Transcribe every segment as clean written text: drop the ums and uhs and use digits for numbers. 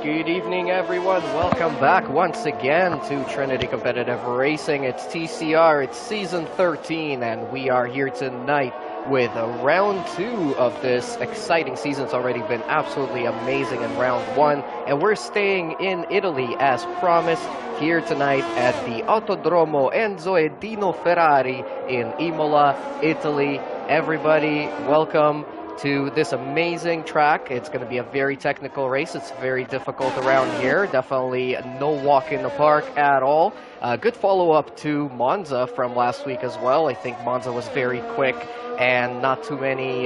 Good evening, everyone. Welcome back once again to Trinity Competitive Racing. It's TCR, it's season 13, and we are here tonight with round 2 of this exciting season. It's already been absolutely amazing in round 1, and we're staying in Italy as promised here tonight at the Autodromo Enzo e Dino Ferrari in Imola, Italy. Everybody, welcome to this amazing track. It's going to be a very technical race. It's very difficult around here. Definitely no walk in the park at all. Good follow-up to Monza from last week as well. I think Monza was very quick and not too many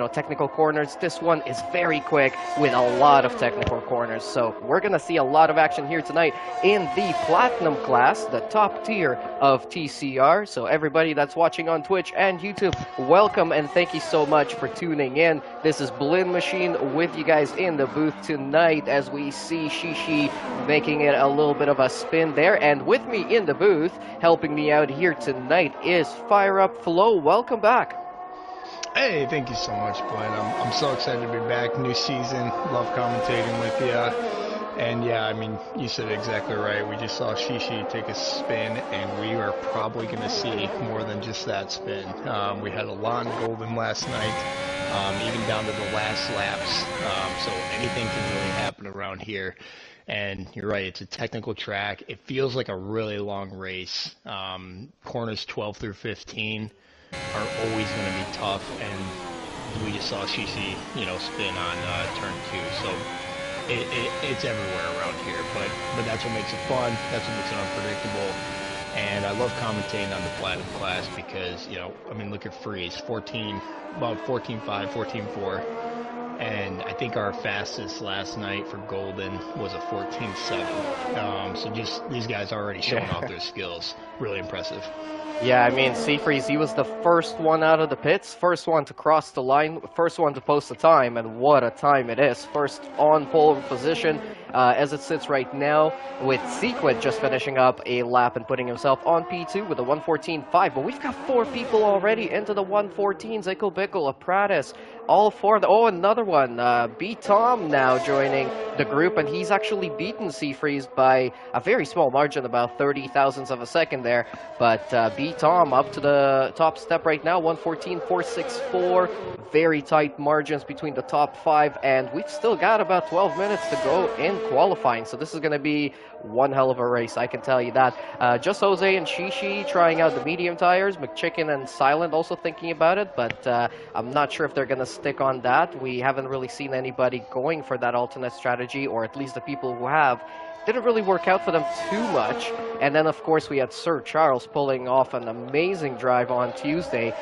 technical corners. This one is very quick with a lot of technical corners. So we're going to see a lot of action here tonight in the Platinum class, the top tier of TCR. So everybody that's watching on Twitch and YouTube, welcome and thank you so much for tuning in. This is Blin Machine with you guys in the booth tonight as we see Shishi making it a little bit of a spin there. And with me in the booth, helping me out here tonight, is Fire Up Flo. Welcome back. Hey, thank you so much, Blin. I'm so excited to be back. New season. Love commentating with you. And yeah, I mean, you said it exactly right. We just saw Shishi take a spin, and we are probably going to see more than just that spin. We had a lot in Golden last night, even down to the last laps. So anything can really happen around here. And you're right, it's a technical track. It feels like a really long race. Corners 12 through 15 are always going to be tough, and we just saw Shishi, spin on turn 2. So it's everywhere around here, but that's what makes it fun. That's what makes it unpredictable. And I love commentating on the Platinum class because, look at Prix, about 14.5, 14.4. And I think our fastest last night for Golden was a 14.7. So just these guys already showing off their skills. Really impressive. Yeah, I mean, Seafreeze, he was the first one out of the pits, first one to cross the line, first one to post a time, and what a time it is. First on pole position as it sits right now, with Sequid just finishing up a lap and putting himself on P2 with a 1:14.5. But we've got 4 people already into the 1:14s. Ickle Bickle, Apratis, all 4. Oh, another one. B Tom now joining the group, and he's actually beaten Seafreeze by a very small margin, about 30 thousandths of a second there. But B Tom up to the top step right now, 1:14.464. Very tight margins between the top 5, and we've still got about 12 minutes to go in qualifying. So this is going to be one hell of a race, I can tell you that. Just Jose and Shishi trying out the medium tires. McChicken and Silent also thinking about it, but I'm not sure if they're going to stick on that. We haven't really seen anybody going for that alternate strategy, or at least the people who have didn't really work out for them too much. And then, of course, we had Sir Charles pulling off an amazing drive on Tuesday,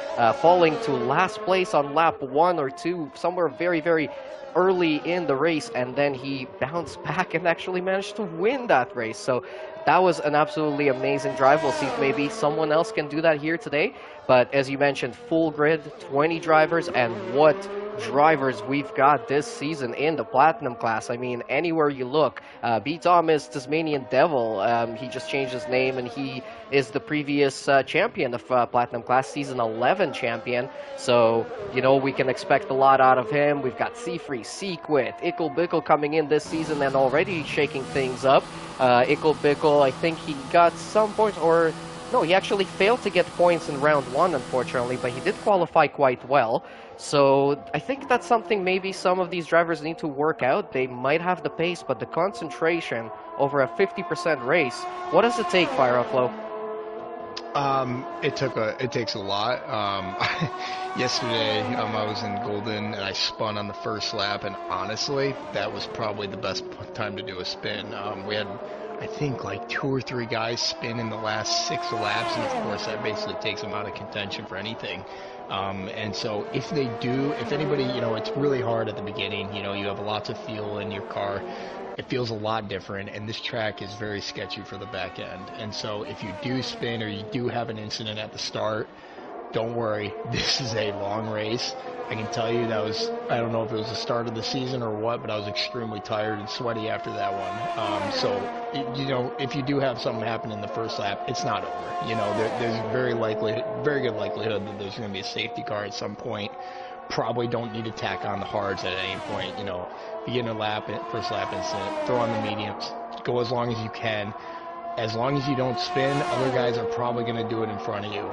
falling to last place on lap 1 or 2, somewhere very, very early in the race, and then he bounced back and actually managed to win that race. So that was an absolutely amazing drive. We'll see if maybe someone else can do that here today. But as you mentioned, full grid, 20 drivers, and what drivers we've got this season in the Platinum class. I mean, anywhere you look, B Tom is Tasmanian Devil. He just changed his name, and he is the previous champion of Platinum class, season 11 champion. So, we can expect a lot out of him. We've got Seafree, Sequit, Ickle Bickle coming in this season and already shaking things up. Ickle Bickle, I think he got some points, or no, he actually failed to get points in round 1, unfortunately, but he did qualify quite well. So I think that's something maybe some of these drivers need to work out. They might have the pace, but the concentration over a 50% race. What does it take, Fire Up Flow? It takes a lot. Yesterday, I was in Golden and I spun on the first lap, and honestly, that was probably the best time to do a spin. We had, I think, like 2 or 3 guys spin in the last 6 laps, and of course that basically takes them out of contention for anything. And so if anybody, it's really hard at the beginning. You have lots of fuel in your car. It feels a lot different, and this track is very sketchy for the back end. And so if you do spin or you do have an incident at the start, don't worry, this is a long race. I can tell you that was, I don't know if it was the start of the season or what, but I was extremely tired and sweaty after that one. So, if you do have something happen in the first lap, it's not over. There's very good likelihood that there's going to be a safety car at some point. probably don't need to tack on the hards at any point. You know, begin a lap, first lap incident, throw on the mediums, go as long as you can. As long as you don't spin, other guys are probably going to do it in front of you.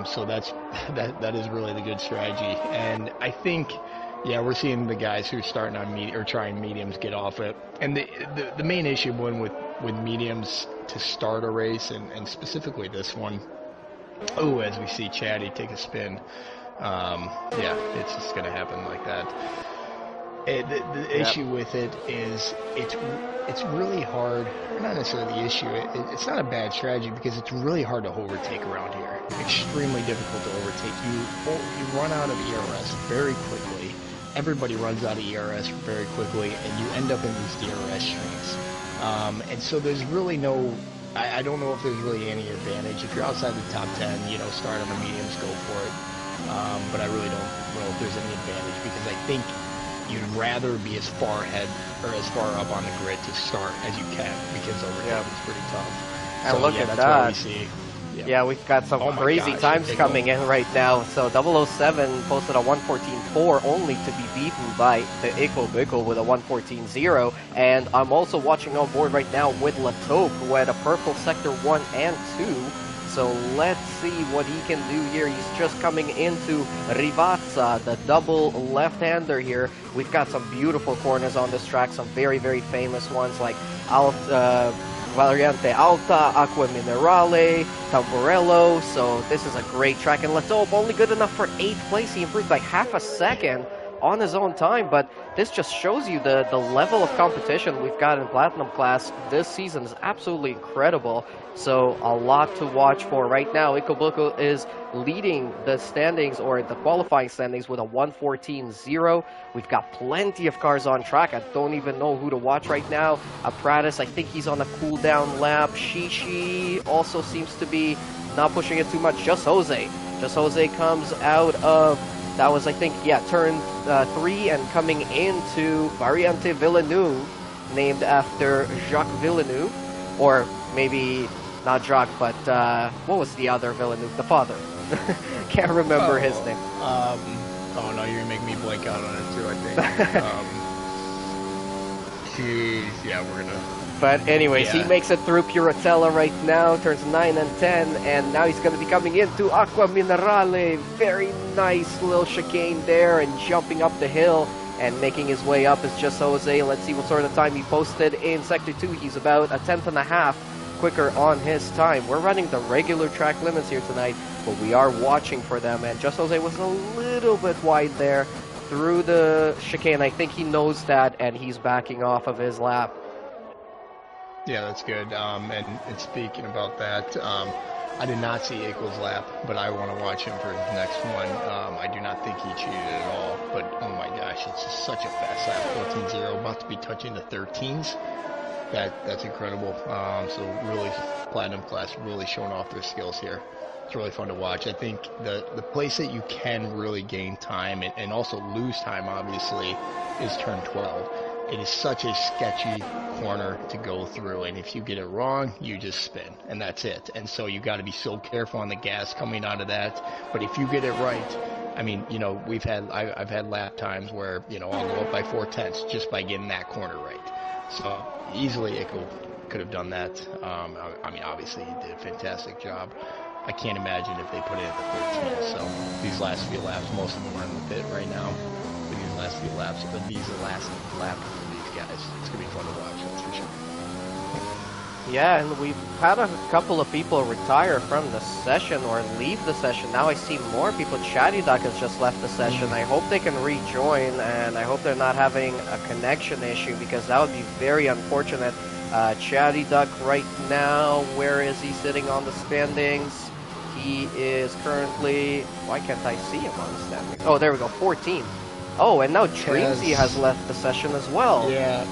So that is really the good strategy. And I think, yeah, we're seeing the guys who are starting on trying mediums get off it. And the main issue with mediums to start a race, and specifically this one, as we see Chatty take a spin, yeah, it's just going to happen like that. The issue with it is it's really hard, not necessarily the issue, it's not a bad strategy because it's really hard to overtake around here. Extremely difficult to overtake. You run out of ERS very quickly. Everybody runs out of ERS very quickly, and you end up in these DRS streams. And so there's really no, I don't know if there's really any advantage. If you're outside the top 10, you know, start on the mediums, go for it. But I really don't know if there's any advantage because I think you'd rather be as far ahead or as far up on the grid to start as you can because overtaking is pretty tough. And so, look yeah, at that's that. What we see. Yeah, we've got some crazy times coming in right now. So 007 posted a 1:14.4 only to be beaten by the Iko Biko with a 1:14.0. And I'm also watching on board right now with Latope, who had a purple sector 1 and 2. So let's see what he can do here. He's just coming into Rivazza, the double left-hander here. We've got some beautiful corners on this track, some very, very famous ones like Variante Alta, Acqua Minerale, Tamburello. So this is a great track. And Latope only good enough for 8th place. He improved by half a second on his own time, but this just shows you the level of competition we've got in Platinum class this season is absolutely incredible. So a lot to watch for right now. Ikobuko is leading the standings, or the qualifying standings, with a 1:14.0. We've got plenty of cars on track. I don't even know who to watch right now. Apparatus, I think he's on a cool down lap. Shishi also seems to be not pushing it too much. Just Jose comes out of, that was, I think, yeah, turn 3 and coming into Variante Villeneuve, named after Jacques Villeneuve, or maybe not Jacques, but what was the other Villeneuve? The father. Can't remember his name. Oh no, you're gonna make me blank out on it too, I think. Yeah, we're gonna. But anyways, he makes it through Puratella right now, turns 9 and 10, and now he's going to be coming into Acqua Minerale. Very nice little chicane there, and jumping up the hill and making his way up is Just Jose. Let's see what sort of time he posted in Sector 2. He's about a 10th and a half quicker on his time. We're running the regular track limits here tonight, but we are watching for them, and Just Jose was a little bit wide there through the chicane. I think he knows that, and he's backing off of his lap. Yeah, that's good. And speaking about that, I did not see Iko's lap, but I want to watch him for his next one. I do not think he cheated at all, but oh my gosh, it's just such a fast lap. 14.0, about to be touching the 13s. That's incredible. So really, Platinum class really showing off their skills here. It's really fun to watch. I think the place that you can really gain time and also lose time, obviously, is turn 12. It is such a sketchy corner to go through, and if you get it wrong, you just spin, and that's it. And so you got to be so careful on the gas coming out of that. But if you get it right, I mean, you know, I've had lap times where, you know, I'll go up by 4/10 just by getting that corner right. So easily Iko could have done that. I mean, obviously he did a fantastic job. I can't imagine if they put it at the 13th. So these last few laps, most of them are in the pit right now. These last few laps, but these are last lap for these guys. It's gonna be fun to watch, that's for sure. Yeah, and we've had a couple of people retire from the session or leave the session. Now I see more people. Chatty Duck has just left the session. I hope they can rejoin, and I hope they're not having a connection issue, because that would be very unfortunate. Chatty Duck right now, where is he sitting on the standings? He is currently, why can't I see him on the standings? Oh, there we go, 14. Oh, and now Dreamsy has left the session as well. Yeah,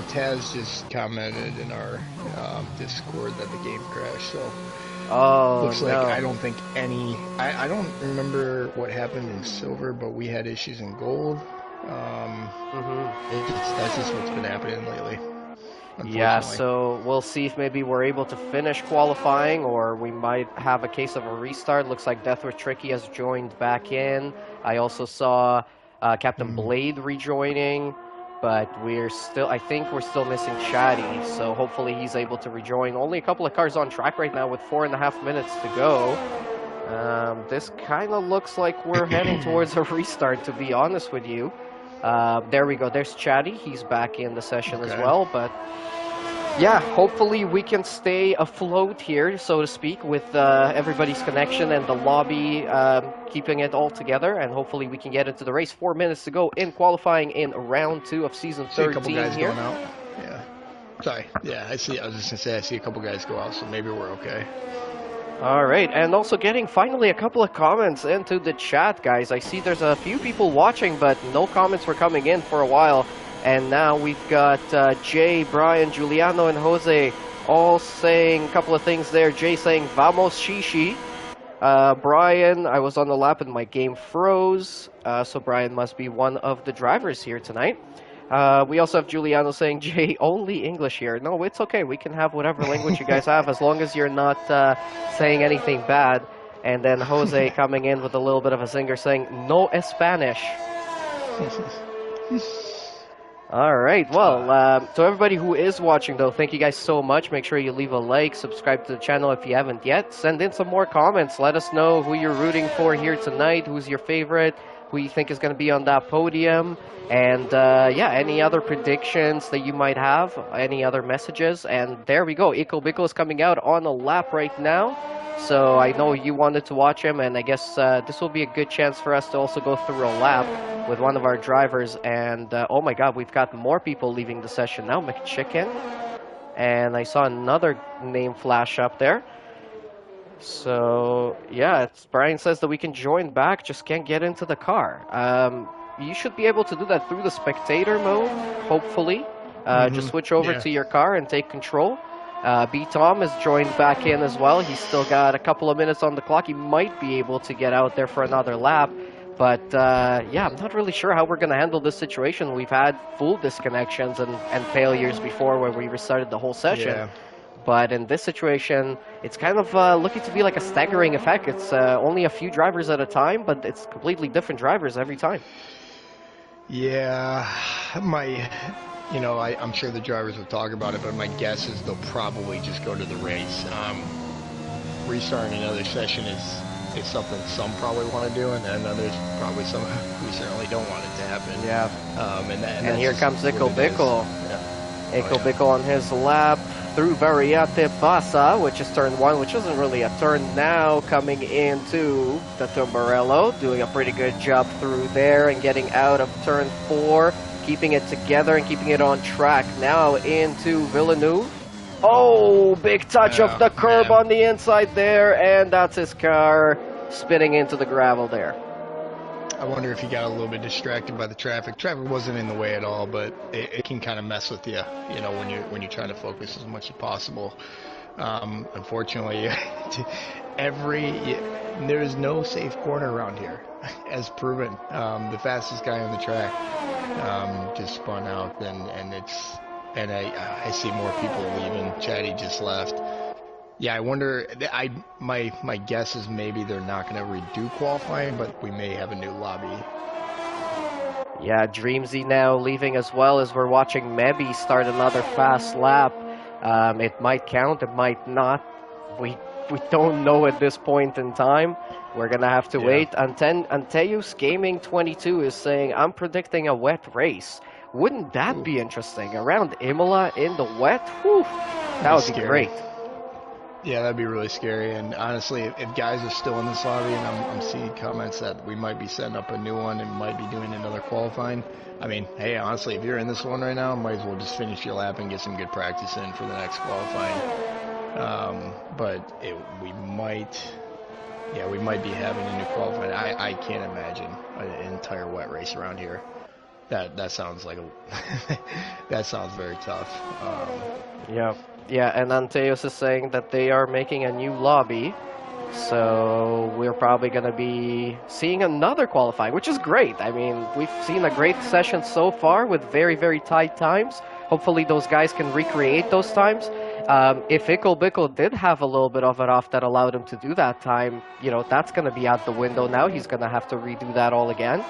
Taz just commented in our Discord that the game crashed, so looks like I don't think I don't remember what happened in silver, but we had issues in gold. That's just what's been happening lately. unfortunately. Yeah, so we'll see if maybe we're able to finish qualifying, or we might have a case of a restart. Looks like Death with Tricky has joined back in. I also saw Captain Blade rejoining, but I think we're still missing Chatty, so hopefully he's able to rejoin. Only a couple of cars on track right now with 4.5 minutes to go. This kind of looks like we're heading towards a restart, to be honest with you. There we go. There's Chatty. He's back in the session as well. But yeah, hopefully we can stay afloat here, so to speak, with everybody's connection and the lobby keeping it all together. And hopefully we can get into the race. 4 minutes to go in qualifying in round 2 of season 13 a couple guys here. going out. Yeah. Sorry. Yeah, I was just going to say, I see a couple guys go out, so maybe we're okay. All right, and also getting finally a couple of comments into the chat, guys. I see there's a few people watching, but no comments were coming in for a while. And now we've got Jay, Brian, Giuliano, and Jose all saying a couple of things there. Jay saying, Vamos Shishi. Brian, I was on the lap and my game froze. So Brian must be one of the drivers here tonight. We also have Giuliano saying, Jay, only English here. No, it's okay. We can have whatever language you guys have as long as you're not saying anything bad. And then Jose coming in with a little bit of a zinger saying, no Spanish. All right. Well, to everybody who is watching, though, thank you guys so much. Make sure you leave a like, subscribe to the channel if you haven't yet. Send in some more comments. Let us know who you're rooting for here tonight, who's your favorite, who you think is going to be on that podium. And, yeah, any other predictions that you might have, any other messages. And there we go. Iko Biko is coming out on a lap right now. So I know you wanted to watch him, and I guess this will be a good chance for us to also go through a lap with one of our drivers. And, oh my god, we've got more people leaving the session now. McChicken. And I saw another name flash up there. So, yeah, Brian says that we can join back, just can't get into the car. You should be able to do that through the spectator mode, hopefully. Just switch over to your car and take control. B-Tom has joined back in as well. He's still got a couple of minutes on the clock. He might be able to get out there for another lap. But, yeah, I'm not really sure how we're going to handle this situation. We've had full disconnections and failures before where we restarted the whole session. Yeah. But in this situation, it's kind of looking to be like a staggering effect. It's only a few drivers at a time, but it's completely different drivers every time. Yeah, I'm sure the drivers will talk about it, but my guess is they'll probably just go to the race. Restarting another session is something some probably want to do, and then others probably some who certainly don't want it to happen. Yeah. And here comes Iko Biko. Iko Biko on his lap through Variate Bassa, which is turn 1, which isn't really a turn now, coming into the Tumbarello, doing a pretty good job through there and getting out of turn 4, keeping it together and keeping it on track. Now into Villeneuve. Oh, big touch of the curb on the inside there, and that's his car spinning into the gravel there. I wonder if he got a little bit distracted by the traffic. Traffic wasn't in the way at all, but it can kind of mess with you, when you're trying to focus as much as possible. Unfortunately, there's no safe corner around here, as proven. The fastest guy on the track just spun out, and I see more people leaving. Chatty just left. Yeah, I wonder. My guess is maybe they're not going to redo qualifying, but we may have a new lobby. Yeah, Dreamsy now leaving as well as we're watching Mebi start another fast lap. It might count, it might not. We don't know at this point in time. We're gonna have to wait. Anteus Gaming 22 is saying, I'm predicting a wet race. Wouldn't that be interesting? Around Emilia in the wet? Whew, that would be great. Yeah, that'd be really scary. And honestly, if guys are still in this lobby, and I'm seeing comments that we might be setting up a new one and might be doing another qualifying. I mean, hey, honestly, if you're in this one right now, might as well just finish your lap and get some good practice in for the next qualifying. But we might be having a new qualifying. I can't imagine an entire wet race around here. That sounds like that sounds very tough. Yeah, and Anteus is saying that they are making a new lobby, so we're probably going to be seeing another qualifying, which is great. I mean, we've seen a great session so far with very, very tight times. hopefully those guys can recreate those times. If Ickle Bickle did have a little bit of it off that allowed him to do that time, that's going to be out the window now. He's going to have to redo that all again.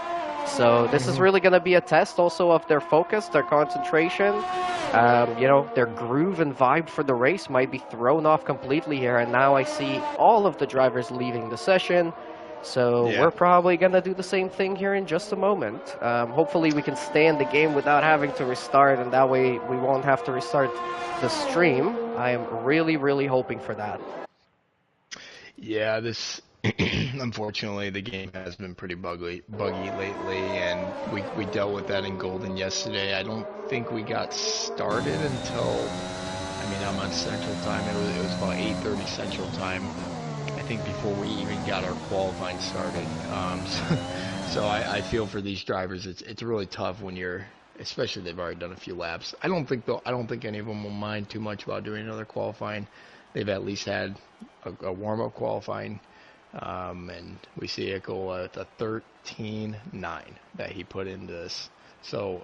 So this is really going to be a test also of their focus, their concentration. Their groove and vibe for the race might be thrown off completely here. And now I see all of the drivers leaving the session. So Yeah. we're probably going to do the same thing here in just a moment. Hopefully we can stay in the game without having to restart, and that way we won't have to restart the stream. I am really, really hoping for that. Yeah, this unfortunately the game has been pretty buggy lately, and we dealt with that in Golden yesterday. I don't think we got started until, I mean, I'm on Central Time. It was about 8:30 Central Time, I think, before we even got our qualifying started. So I feel for these drivers. It's really tough when you're, especially they've already done a few laps. I don't think any of them will mind too much about doing another qualifying. They've at least had a warm-up qualifying, and we see it go at a 13.9 that he put into this. So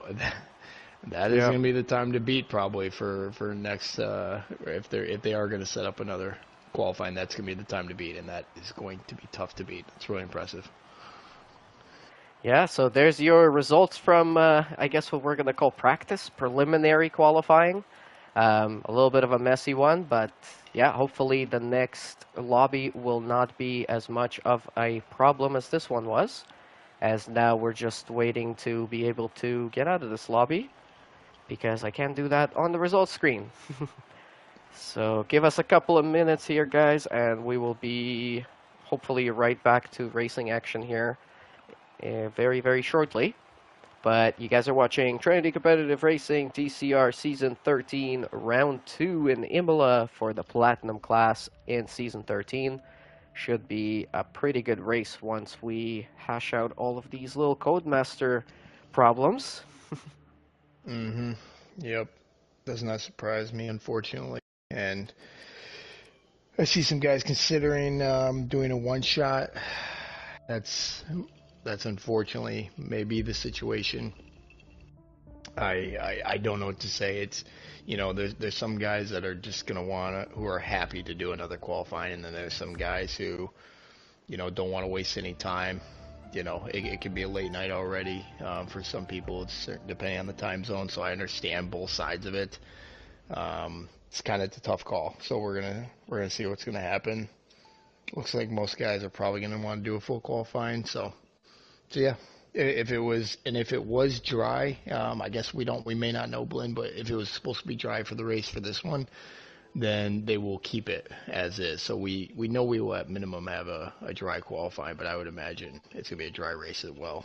that is going to be the time to beat probably for next. If they are going to set up another qualifying, that's going to be the time to beat, and that is going to be tough to beat. It's really impressive. Yeah, so there's your results from, I guess what we're going to call practice, preliminary qualifying. A little bit of a messy one, but yeah, hopefully the next lobby will not be as much of a problem as this one was, as now we're just waiting to be able to get out of this lobby, because I can't do that on the results screen. So give us a couple of minutes here, guys, and we will be hopefully right back to racing action here very, very shortly. But you guys are watching Trinity Competitive Racing, TCR Season 13, Round 2 in Emilia for the Platinum class in Season 13. Should be a pretty good race once we hash out all of these little Codemaster problems. Yep. Does not surprise me, unfortunately. And I see some guys considering doing a one-shot. That's unfortunately maybe the situation. I don't know what to say. It's, there's some guys that are just who are happy to do another qualifying, and then there's some guys who, don't want to waste any time. It could be a late night already. For some people, it's depending on the time zone. So I understand both sides of it. It's kind of a tough call. So we're gonna see what's gonna happen. Looks like most guys are probably gonna want to do a full qualifying. So yeah. If it was dry, I guess we may not know, Blinn, but if it was supposed to be dry for the race for this one, then they will keep it as is. So we know we will at minimum have a dry qualifying, but I would imagine it's going to be a dry race as well.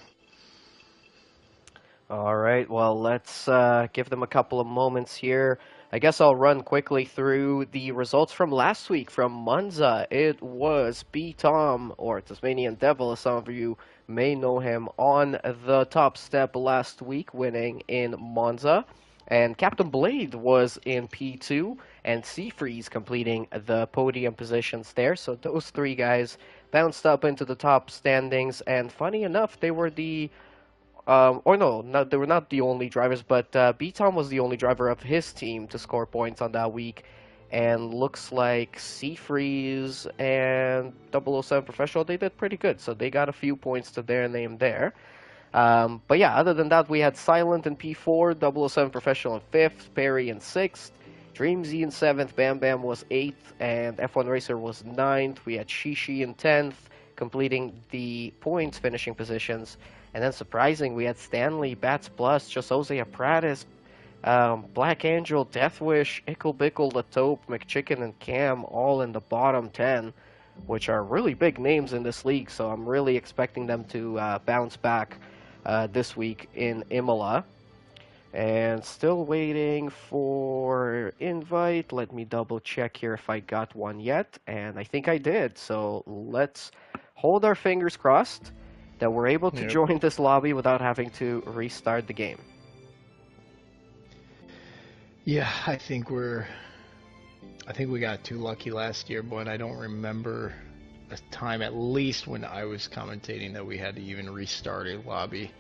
All right, well, let's give them a couple of moments here. I guess I'll run quickly through the results from last week from Monza. It was B-Tom, or Tasmanian Devil, as some of you may know him, on the top step last week, winning in Monza. And Captain Blade was in P2, and Seafreeze completing the podium positions there. So those three guys bounced up into the top standings, and funny enough, they were they were not the only drivers, but B-Tom was the only driver of his team to score points on that week. And looks like Seafreeze and 007 Professional, they did pretty good. So they got a few points to their name there. But yeah, other than that, we had Silent in P4, 007 Professional in 5th, Perry in 6th, Dreamzy in 7th, Bam Bam was 8th, and F1 Racer was 9th. We had Shishi in 10th, completing the points finishing positions. And then surprising, we had Stanley, Bats Plus, Just Jose Aparatus, Black Angel, Deathwish, Ickle Bickle, Latope, McChicken, and Cam all in the bottom 10, which are really big names in this league, so I'm really expecting them to bounce back this week in Imola. And still waiting for invite. Let me double check here if I got one yet, and I think I did. So let's hold our fingers crossed that we're able to join this lobby without having to restart the game. Yeah, I think we got too lucky last year, but I don't remember a time, at least when I was commentating, that we had to even restart a lobby.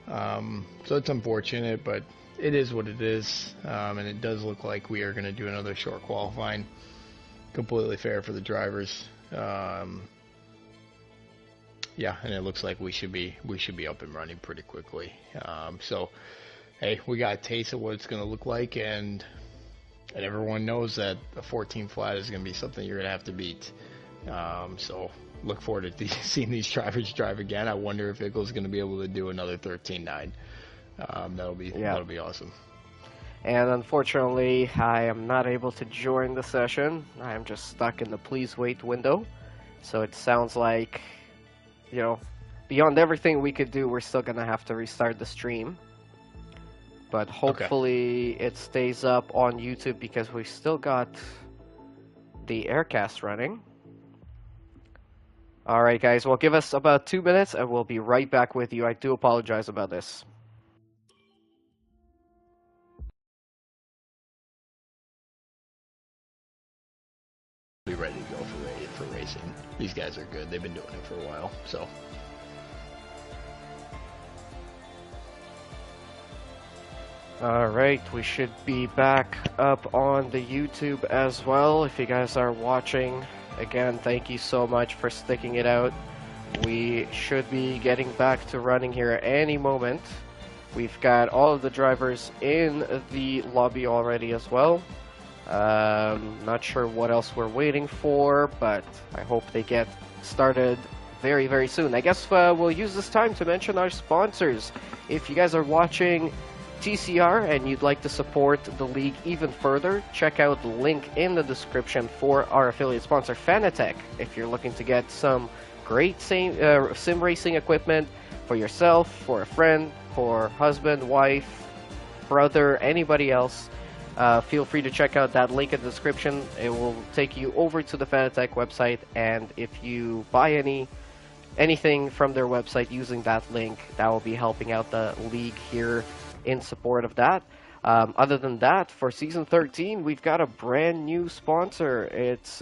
So it's unfortunate, but it is what it is, and it does look like we are going to do another short qualifying. Completely fair for the drivers. Yeah, and it looks like we should be up and running pretty quickly. So, hey, we got a taste of what it's going to look like, and everyone knows that a 14 flat is going to be something you're going to have to beat. So, look forward to seeing these drivers drive again. I wonder if Ickle's going to be able to do another 13.9. That'll be awesome. And unfortunately, I am not able to join the session. I am just stuck in the please wait window. So it sounds like, you know, beyond everything we could do, we're still going to have to restart the stream. But hopefully it stays up on YouTube because we've still got the Aircast running. Alright guys, well give us about 2 minutes and we'll be right back with you. I do apologize about this. Be ready to go for racing. These guys are good. They've been doing it for a while, so. Alright, we should be back up on the YouTube as well. If you guys are watching, again, thank you so much for sticking it out. We should be getting back to running here at any moment. We've got all of the drivers in the lobby already as well. Not sure what else we're waiting for, but I hope they get started very, very soon. I guess we'll use this time to mention our sponsors. If you guys are watching TCR and you'd like to support the league even further, check out the link in the description for our affiliate sponsor, Fanatec. If you're looking to get some great sim racing equipment for yourself, for a friend, for husband, wife, brother, anybody else, feel free to check out that link in the description. It will take you over to the Fanatec website, and if you buy anything from their website using that link, that will be helping out the league here in support of that. Other than that, for Season 13, we've got a brand new sponsor. It's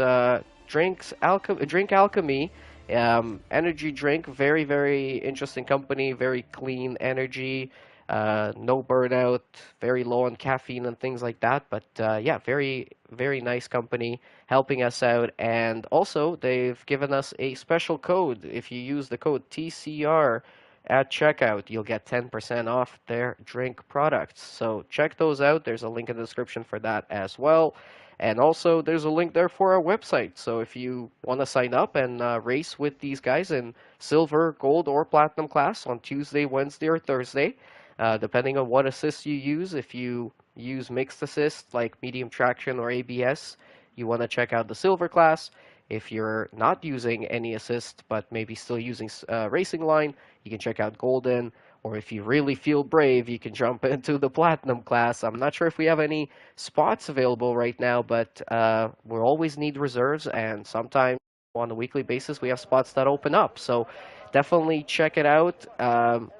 Drink Alchemy, energy drink. Very, very interesting company, very clean energy. No burnout, very low on caffeine and things like that. But yeah, very, very nice company helping us out. And also, they've given us a special code. If you use the code TCR at checkout, you'll get 10% off their drink products. So check those out. There's a link in the description for that as well. And also, there's a link there for our website. So if you want to sign up and race with these guys in silver, gold, or platinum class on Tuesday, Wednesday, or Thursday, depending on what assist you use. If you use mixed assist like medium traction or ABS, you want to check out the silver class. If you're not using any assist but maybe still using racing line, you can check out golden. Or if you really feel brave, you can jump into the platinum class. I'm not sure if we have any spots available right now, but we always need reserves, and sometimes on a weekly basis we have spots that open up. So definitely check it out.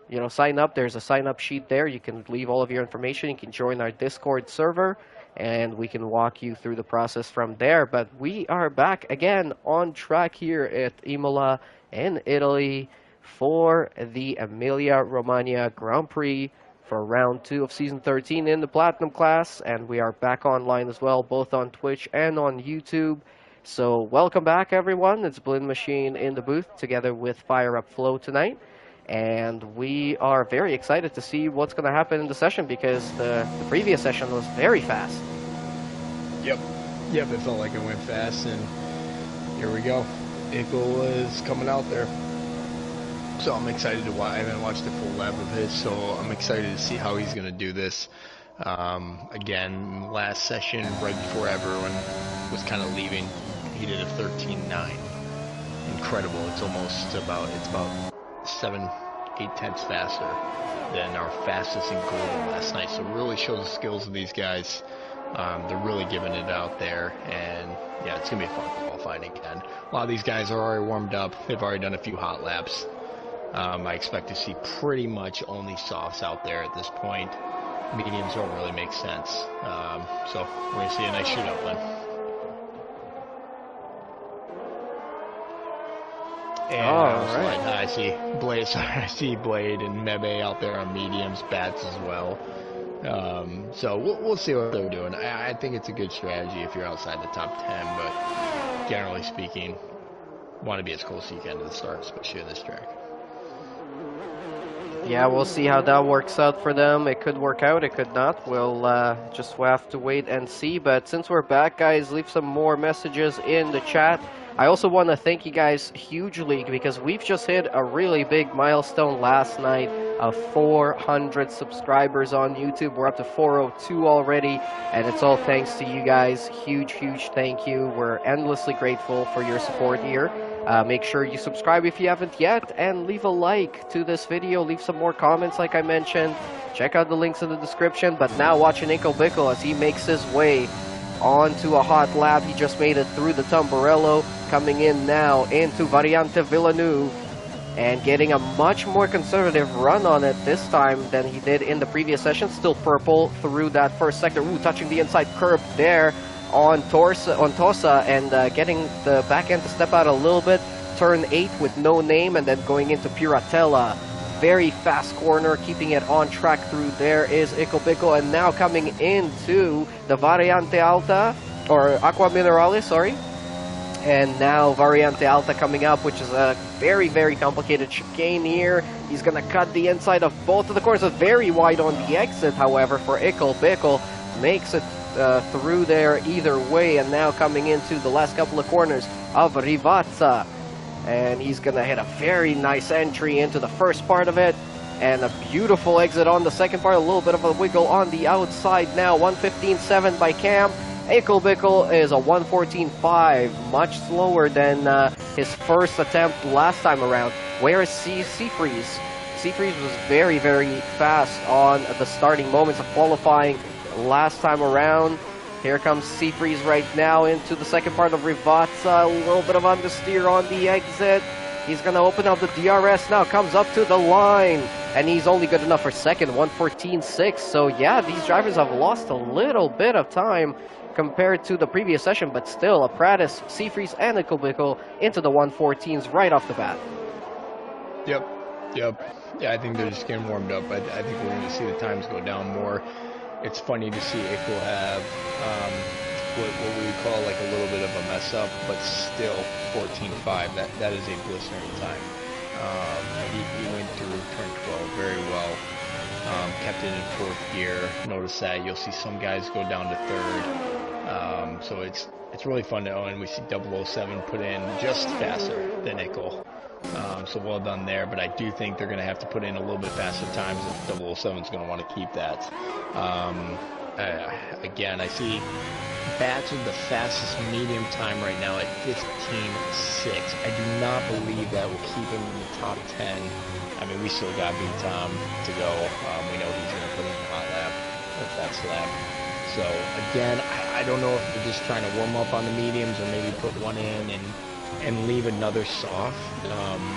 You know, sign up. There's a sign up sheet there. You can leave all of your information. You can join our Discord server, and we can walk you through the process from there. But we are back again on track here at Emilia in Italy for the Amelia Romagna Grand Prix for round 2 of season 13 in the platinum class, and we are back online as well, both on Twitch and on YouTube. So welcome back, everyone. It's Blin Machine in the booth together with Fire Up Flow tonight, and we are very excited to see what's going to happen in the session because the previous session was very fast. Yep, it felt like it went fast, and here we go. Ickle is coming out there. So I'm excited to watch. I haven't watched the full lap of his, so I'm excited to see how he's going to do this. Again, last session, right before everyone was kind of leaving, he did a 13.9. Incredible. It's about 7-8 tenths faster than our fastest in golden last night. So it really shows the skills of these guys. They're really giving it out there, and yeah, it's going to be a fun qualifying again. A lot of these guys are already warmed up. They've already done a few hot laps. I expect to see pretty much only softs out there at this point. Mediums don't really make sense. So we're going to see a nice shootout then. And I see Blade and Mebe out there on mediums, bats as well. So we'll see what they're doing. I think it's a good strategy if you're outside the top 10, but generally speaking, want to be as close as you can to the start, especially on this track. Yeah, we'll see how that works out for them. It could work out, it could not. We'll just have to wait and see. But since we're back, guys, leave some more messages in the chat. I also want to thank you guys hugely because we've just hit a really big milestone last night of 400 subscribers on YouTube. We're up to 402 already, and it's all thanks to you guys. Huge, huge thank you. We're endlessly grateful for your support here. Make sure you subscribe if you haven't yet, and leave a like to this video. Leave some more comments like I mentioned. Check out the links in the description. But now watching Nico Bickle as he makes his way onto a hot lap. He just made it through the Tamburello, coming in now into Variante Villeneuve and getting a much more conservative run on it this time than he did in the previous session. Still purple through that first sector. Ooh, touching the inside curb there on Tosa and getting the back end to step out a little bit. Turn 8 with no name, and then going into Piratella. Very fast corner, keeping it on track through there is Icobicco, and now coming into the Variante Alta, or Aqua Minerale, sorry. And now Variante Alta coming up, which is a very, very complicated chicane here. He's going to cut the inside of both of the corners. It's very wide on the exit, however, for Icobicco. Makes it through there either way, and now coming into the last couple of corners of Rivazza. And he's going to hit a very nice entry into the first part of it, and a beautiful exit on the second part. A little bit of a wiggle on the outside now. 1:15.7 by Cam. Icobicco is a 1:14.5, much slower than his first attempt last time around. Whereas Seafreeze was very, very fast on the starting moments of qualifying last time around. Here comes Seafreeze right now into the second part of Rivazza. A little bit of understeer on the exit. He's going to open up the DRS now. Comes up to the line. And he's only good enough for second, 1:14.6. So yeah, these drivers have lost a little bit of time compared to the previous session. But still, Appratis, Seafreeze, and Icobicco into the 1:14s right off the bat. Yep. Yeah, I think they're just getting warmed up. I think we're going to see the times go down more. It's funny to see Ico have what we would call like a little bit of a mess up, but still 14.5. That is a blistering time. He went through turn 12 very well. Kept it in fourth gear. Notice that you'll see some guys go down to third. So it's really fun to own. And we see 007 put in just faster than Ico. So well done there, but I do think they're going to have to put in a little bit faster times if 007 is going to want to keep that. Again, I see Bats with the fastest medium time right now at 15.6. I do not believe that will keep him in the top 10. I mean, we still got Big Tom to go. We know he's going to put in a hot lap, a fast lap. So again, I don't know if they're just trying to warm up on the mediums or maybe put one in and leave another soft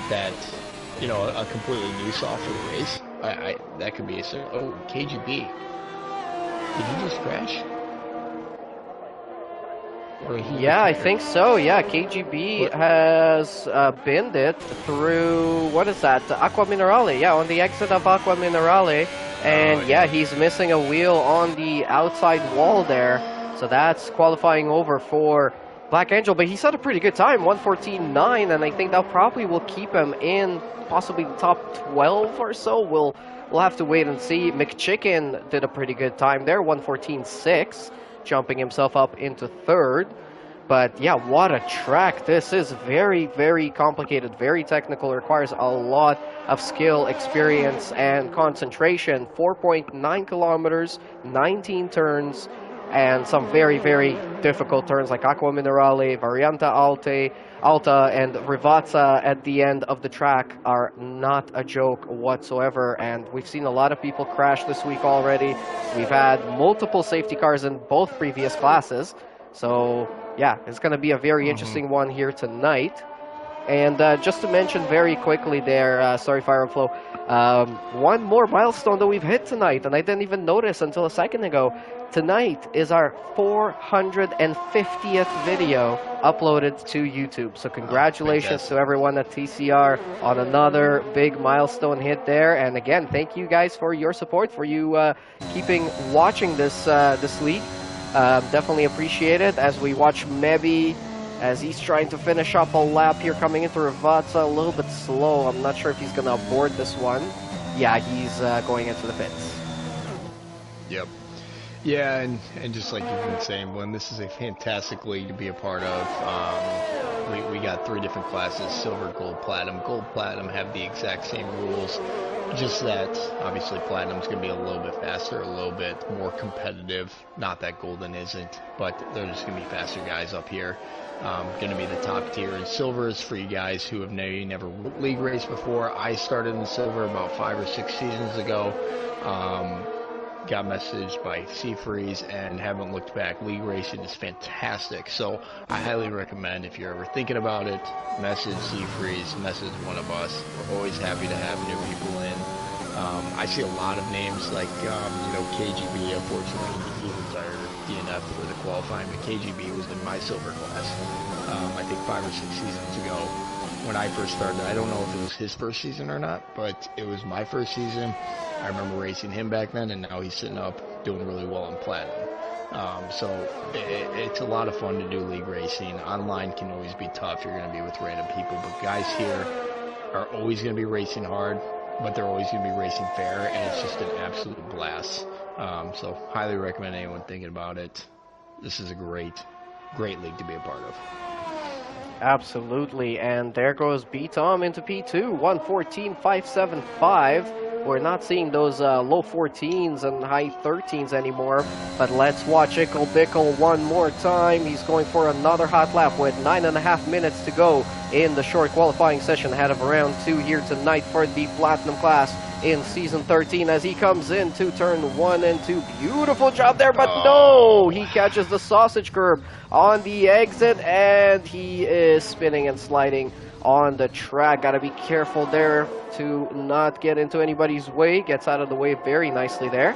that, you know, a completely new soft for the race. That could be a oh, KGB. Did he just crash? Yeah, I think so. Yeah, KGB has binned it through, what is that? Aqua Minerale. Yeah, on the exit of Aqua Minerale. And yeah, he's missing a wheel on the outside wall there. So that's qualifying over for Black Angel. But he's had a pretty good time, 1:14.9. And I think that probably will keep him in possibly the top 12 or so. We'll have to wait and see. McChicken did a pretty good time there, 1:14.6. Jumping himself up into third. But yeah, what a track. This is very, very complicated, very technical, requires a lot of skill, experience, and concentration. 4.9 kilometers, 19 turns, and some very, very difficult turns like Aqua Minerale, Variante Alta, and Rivazza at the end of the track are not a joke whatsoever. And we've seen a lot of people crash this week already. We've had multiple safety cars in both previous classes. So yeah, it's going to be a very interesting one here tonight. And just to mention very quickly there, sorry, Fire and Flow, one more milestone that we've hit tonight, and I didn't even notice until a second ago. Tonight is our 450th video uploaded to YouTube. So congratulations to everyone at TCR on another big milestone hit there. And again, thank you guys for your support, for you keeping watching this this league. Definitely appreciate it as we watch Mebi as he's trying to finish up a lap here coming into Ravazza. A little bit slow. I'm not sure if he's going to abort this one. Yeah, he's going into the pits. Yep. Yeah, and just like you've been saying, Glenn, this is a fantastic league to be a part of. We got 3 different classes, silver, gold, platinum. Gold, platinum have the exact same rules, just that obviously platinum's going to be a little bit faster, a little bit more competitive. Not that golden isn't, but they're just going to be faster guys up here. Going to be the top tier. And silver is for you guys who have never league raced before. I started in silver about 5 or 6 seasons ago. Got messaged by Seafreeze and haven't looked back. League racing is fantastic, so I highly recommend if you're ever thinking about it, message Seafreeze, message one of us. We're always happy to have new people in. I see a lot of names like KGB. Unfortunately, he retired DNF for the qualifying, but KGB was in my silver class. I think 5 or 6 seasons ago when I first started. I don't know if it was his first season or not, but it was my first season. I remember racing him back then, and now he's sitting up doing really well in platinum. So it's a lot of fun to do league racing. Online can always be tough. You're going to be with random people, but guys here are always going to be racing hard, but they're always going to be racing fair, and it's just an absolute blast. So highly recommend anyone thinking about it. This is a great league to be a part of. Absolutely, and there goes B-Tom into P2, 1:14.575. We're not seeing those low 14s and high 13s anymore, but let's watch Ickle Bickle one more time. He's going for another hot lap with 9.5 minutes to go in the short qualifying session ahead of round 2 here tonight for the Platinum class in Season 13 as he comes into turn 1 and 2. Beautiful job there, but no! He catches the sausage curb on the exit, and he is spinning and sliding on the track. Gotta be careful there to not get into anybody's way. Gets out of the way very nicely there,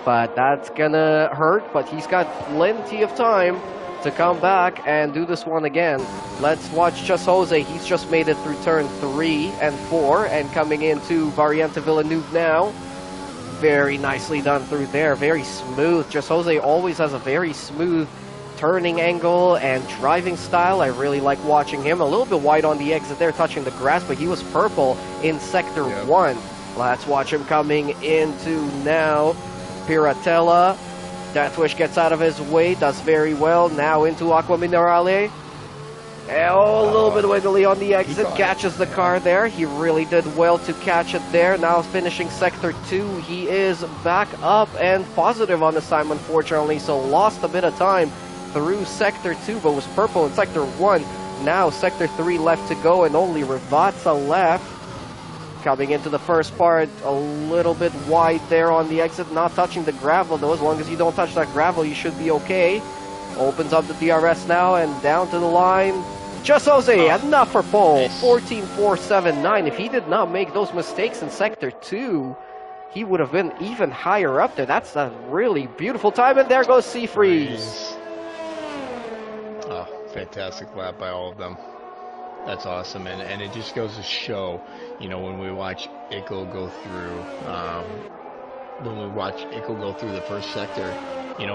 but that's gonna hurt, but he's got plenty of time to come back and do this one again. Let's watch Just Jose. He's just made it through turn 3 and 4 and coming into Variante Villeneuve now. Very nicely done through there, very smooth. Just Jose always has a very smooth turning angle and driving style. I really like watching him. A little bit wide on the exit there, touching the grass, but he was purple in Sector 1. Let's watch him coming into now. Piratella. Deathwish gets out of his way, does very well. Now into Aqua Minerale. Oh, a little bit wiggly on the exit, catches the car there. He really did well to catch it there. Now finishing Sector 2, he is back up and positive on this time, unfortunately, so lost a bit of time through Sector 2, but was purple in Sector 1. Now Sector 3 left to go, and only Ravazza left. Coming into the first part, a little bit wide there on the exit, not touching the gravel though. As long as you don't touch that gravel, you should be okay. Opens up the DRS now, and down to the line. Just Jose, enough for pole, 14.479. If he did not make those mistakes in Sector 2, he would have been even higher up there. That's a really beautiful time, and there goes Seafreeze. Fantastic lap by all of them. That's awesome, and it just goes to show, when we watch Ickle go through, the first sector,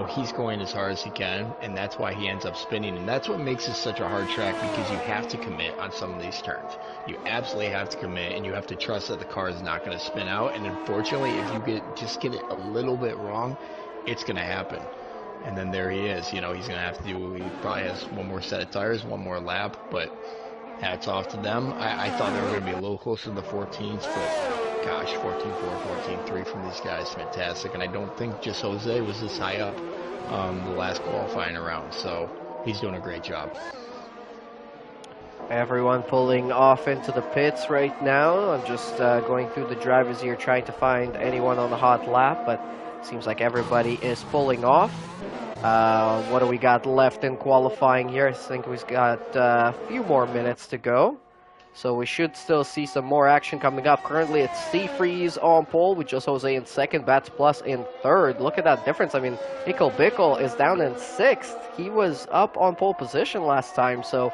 he's going as hard as he can, and that's why he ends up spinning, and that's what makes it such a hard track, because you have to commit on some of these turns. You absolutely have to commit, and you have to trust that the car is not going to spin out, and unfortunately, if you get it a little bit wrong, it's going to happen. And then there he is, he's going to have to he probably has one more set of tires, one more lap, but hats off to them. I thought they were going to be a little closer to the 14s, but gosh, 14.4, 14.3 from these guys, fantastic. And I don't think Just Jose was this high up the last qualifying round, so he's doing a great job. Everyone pulling off into the pits right now. I'm just going through the drivers here, trying to find anyone on the hot lap, but seems like everybody is pulling off. What do we got left in qualifying here? I think we've got a few more minutes to go. So we should still see some more action coming up. Currently it's C-Freeze on pole with just Jose in second, Bats Plus in third. Look at that difference. I mean, Ickle Bickle is down in sixth. He was up on pole position last time, so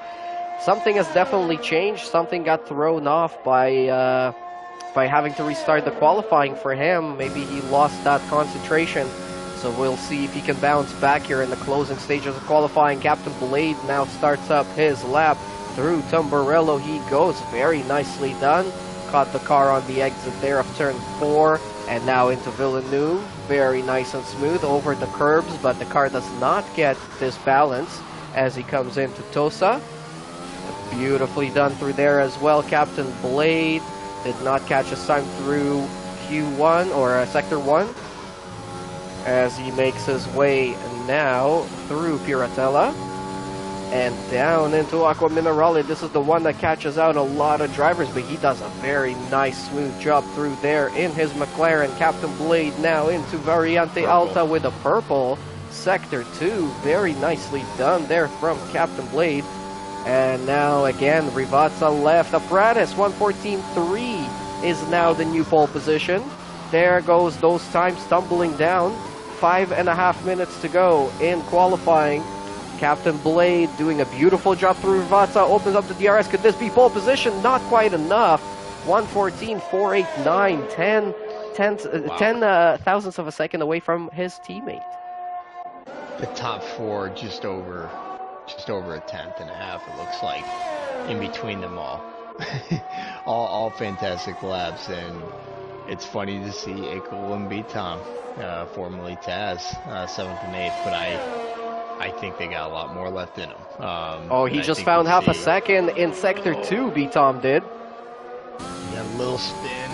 something has definitely changed. Something got thrown off by having to restart the qualifying for him. Maybe he lost that concentration. So we'll see if he can bounce back here in the closing stages of qualifying. Captain Blade now starts up his lap. Through Tamburello he goes. Very nicely done. Caught the car on the exit there of turn 4. And now into Villeneuve. Very nice and smooth over the curbs. But the car does not get this balance as he comes into Tosa. Beautifully done through there as well. Captain Blade did not catch his time through Q1 or Sector 1. As he makes his way now through Piratella. And down into Aqua Minerale. This is the one that catches out a lot of drivers, but he does a very nice, smooth job through there in his McLaren. Captain Blade now into Variante Alta with a purple. Sector 2, very nicely done there from Captain Blade. And now again, Rivazza left. Apparatus 114.3 is now the new pole position. There goes those times tumbling down. 5.5 minutes to go in qualifying. Captain Blade doing a beautiful job through Rivazza, opens up the DRS. Could this be pole position? Not quite enough. 114.489, 10 thousandths of a second away from his teammate. The top 4 just over a tenth and a half, it looks like, in between them all. all fantastic laps, and it's funny to see Ickle and Bitom, formerly Taz, 7th and 8th, but I think they got a lot more left in them. He just found half a second in Sector 2, Bitom did. Got a little spin.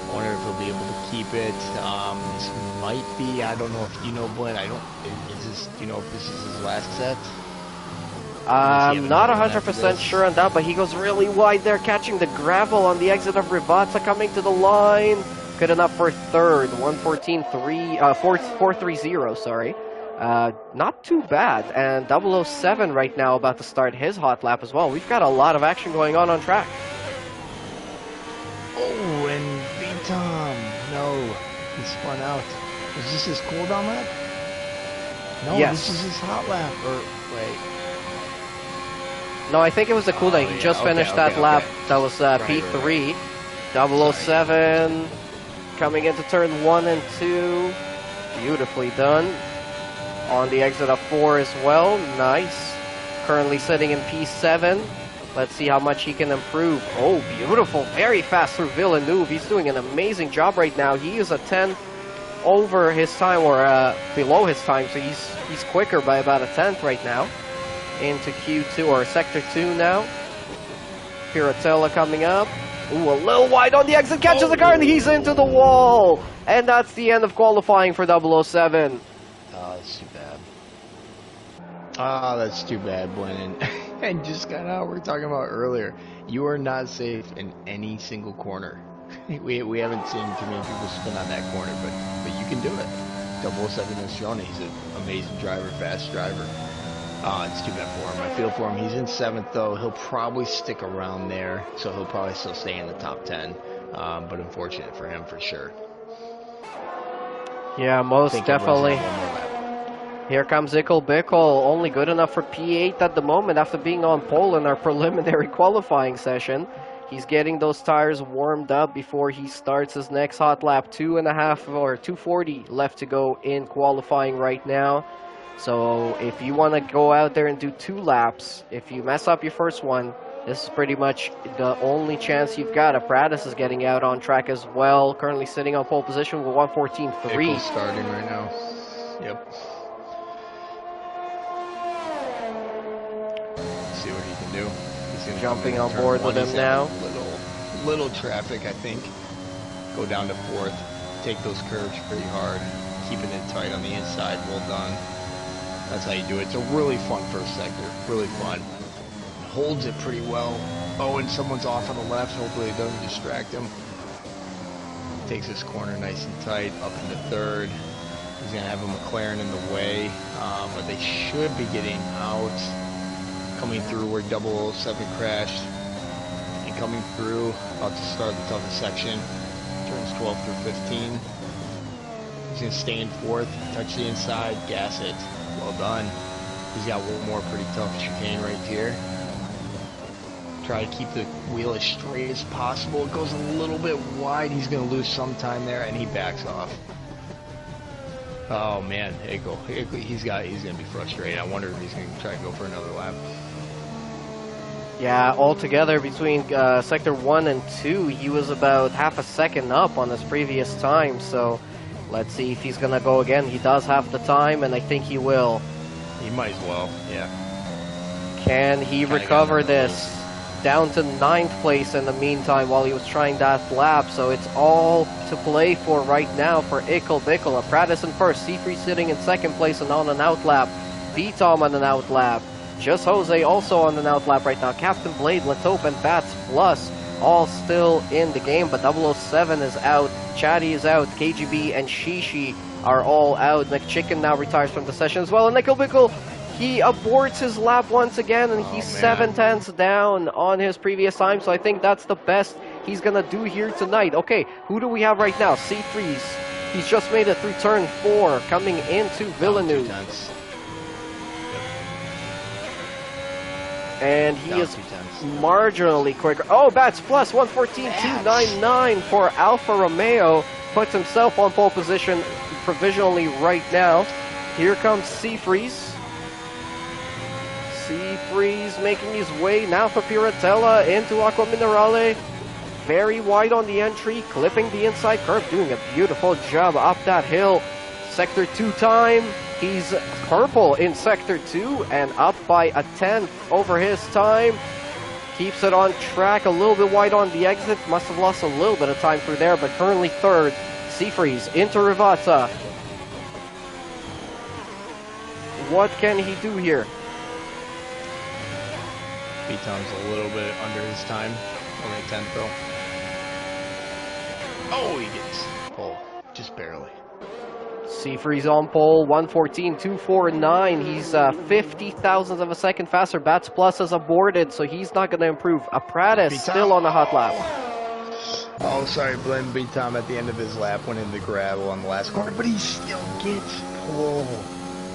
I wonder if he'll be able to keep it. This might be, I don't know if you know, Blaine, do you know if this is his last set? I'm not 100% sure on that, but he goes really wide there, catching the gravel on the exit of Rivazza, coming to the line. Good enough for third, 430, sorry. Not too bad, and 007 right now about to start his hot lap as well. We've got a lot of action going on track. Oh, and Bitom, no, he spun out. Is this his cooldown lap? No, yes. This is his hot lap, or wait. No, I think it was the cooldown. He just finished that lap. That was P3. 007 coming into turn 1 and 2. Beautifully done. On the exit of 4 as well. Nice. Currently sitting in P7. Let's see how much he can improve. Oh, beautiful. Very fast through Villeneuve. He's doing an amazing job right now. He is a 10 over his time, or below his time, so he's quicker by about a 10th right now. Into Q2, or Sector 2 now. Piratella coming up. Ooh, a little wide on the exit, catches the car, and he's into the wall! And that's the end of qualifying for 007. Oh, that's too bad. Oh, that's too bad, Blaine. And just kind of how we were talking about earlier, you are not safe in any single corner. We haven't seen too many people spin on that corner, but you can do it. 007 has shown it. He's an amazing driver, fast driver. It's too bad for him. I feel for him. He's in 7th, though. He'll probably stick around there, so he'll probably still stay in the top 10. But unfortunate for him, for sure. Yeah, most definitely. Here comes Ickle Bickle, only good enough for P8 at the moment after being on pole in our preliminary qualifying session. He's getting those tires warmed up before he starts his next hot lap. 2.5 or 2:40 left to go in qualifying right now. So if you want to go out there and do 2 laps, if you mess up your first one, this is pretty much the only chance you've got. Apparatus is getting out on track as well. Currently sitting on pole position with 114.3. Ickle's starting right now. Yep. See what he can do. He's jumping on board with him now. Little traffic, I think. Go down to 4th. Take those curves pretty hard. Keeping it tight on the inside. Well done. That's how you do it. It's a really fun first sector. Really fun. Holds it pretty well. Oh, and someone's off on the left. Hopefully it doesn't distract him. Takes this corner nice and tight. Up into 3rd. He's going to have a McLaren in the way. But they should be getting out. Coming through where 007 crashed. coming through, about to start the toughest section. Turns 12 through 15. He's going to stay in fourth, touch the inside, gas it. Well done. He's got one more pretty tough chicane right here. Try to keep the wheel as straight as possible. It goes a little bit wide. He's going to lose some time there, and he backs off. Oh man, he's going to be frustrated. I wonder if he's going to try to go for another lap. Yeah, altogether between sector 1 and 2, he was about half a second up on his previous time. So let's see if he's going to go again. He does have the time, and I think he will. He might as well, yeah. Can he recover this? Down to 9th place in the meantime while he was trying that lap. So it's all to play for right now for Ickle Bickle. Apprentice in first, Seafree sitting in 2nd place and on an out lap. B-Tom on an out lap. Just Jose also on an out lap right now. Captain Blade, Latope, and Bats Plus all still in the game, but 007 is out, Chatty is out, KGB and Shishi are all out. McChicken now retires from the session as well, and Ickle Bickle, he aborts his lap once again, and he's 7/10 down on his previous time, so I think that's the best he's gonna do here tonight. Okay, who do we have right now? C3's. He's just made it through turn 4, coming into Villeneuve. And he is marginally quicker. Oh, Bats Plus, 114.299 for Alfa Romeo. Puts himself on pole position provisionally right now. Here comes Seafreeze. Seafreeze making his way now for Piratella into Aqua Minerale. Very wide on the entry, clipping the inside curve, doing a beautiful job up that hill. Sector 2 time. He's purple in Sector 2 and up by a 10th over his time. Keeps it on track, a little bit wide on the exit. Must have lost a little bit of time through there, but currently 3rd. Seafreeze into Rivata. What can he do here? B-Tom's a little bit under his time. Only 10th though. Oh, he gets pole. Just barely. Seafreeze on pole, 114.249. He's 50 thousandths of a second faster. Bats Plus has aborted, so he's not going to improve. Apprentice still on the hot lap. Oh, sorry, Blend B-Tom at the end of his lap went in the gravel on the last corner, but he still gets pole.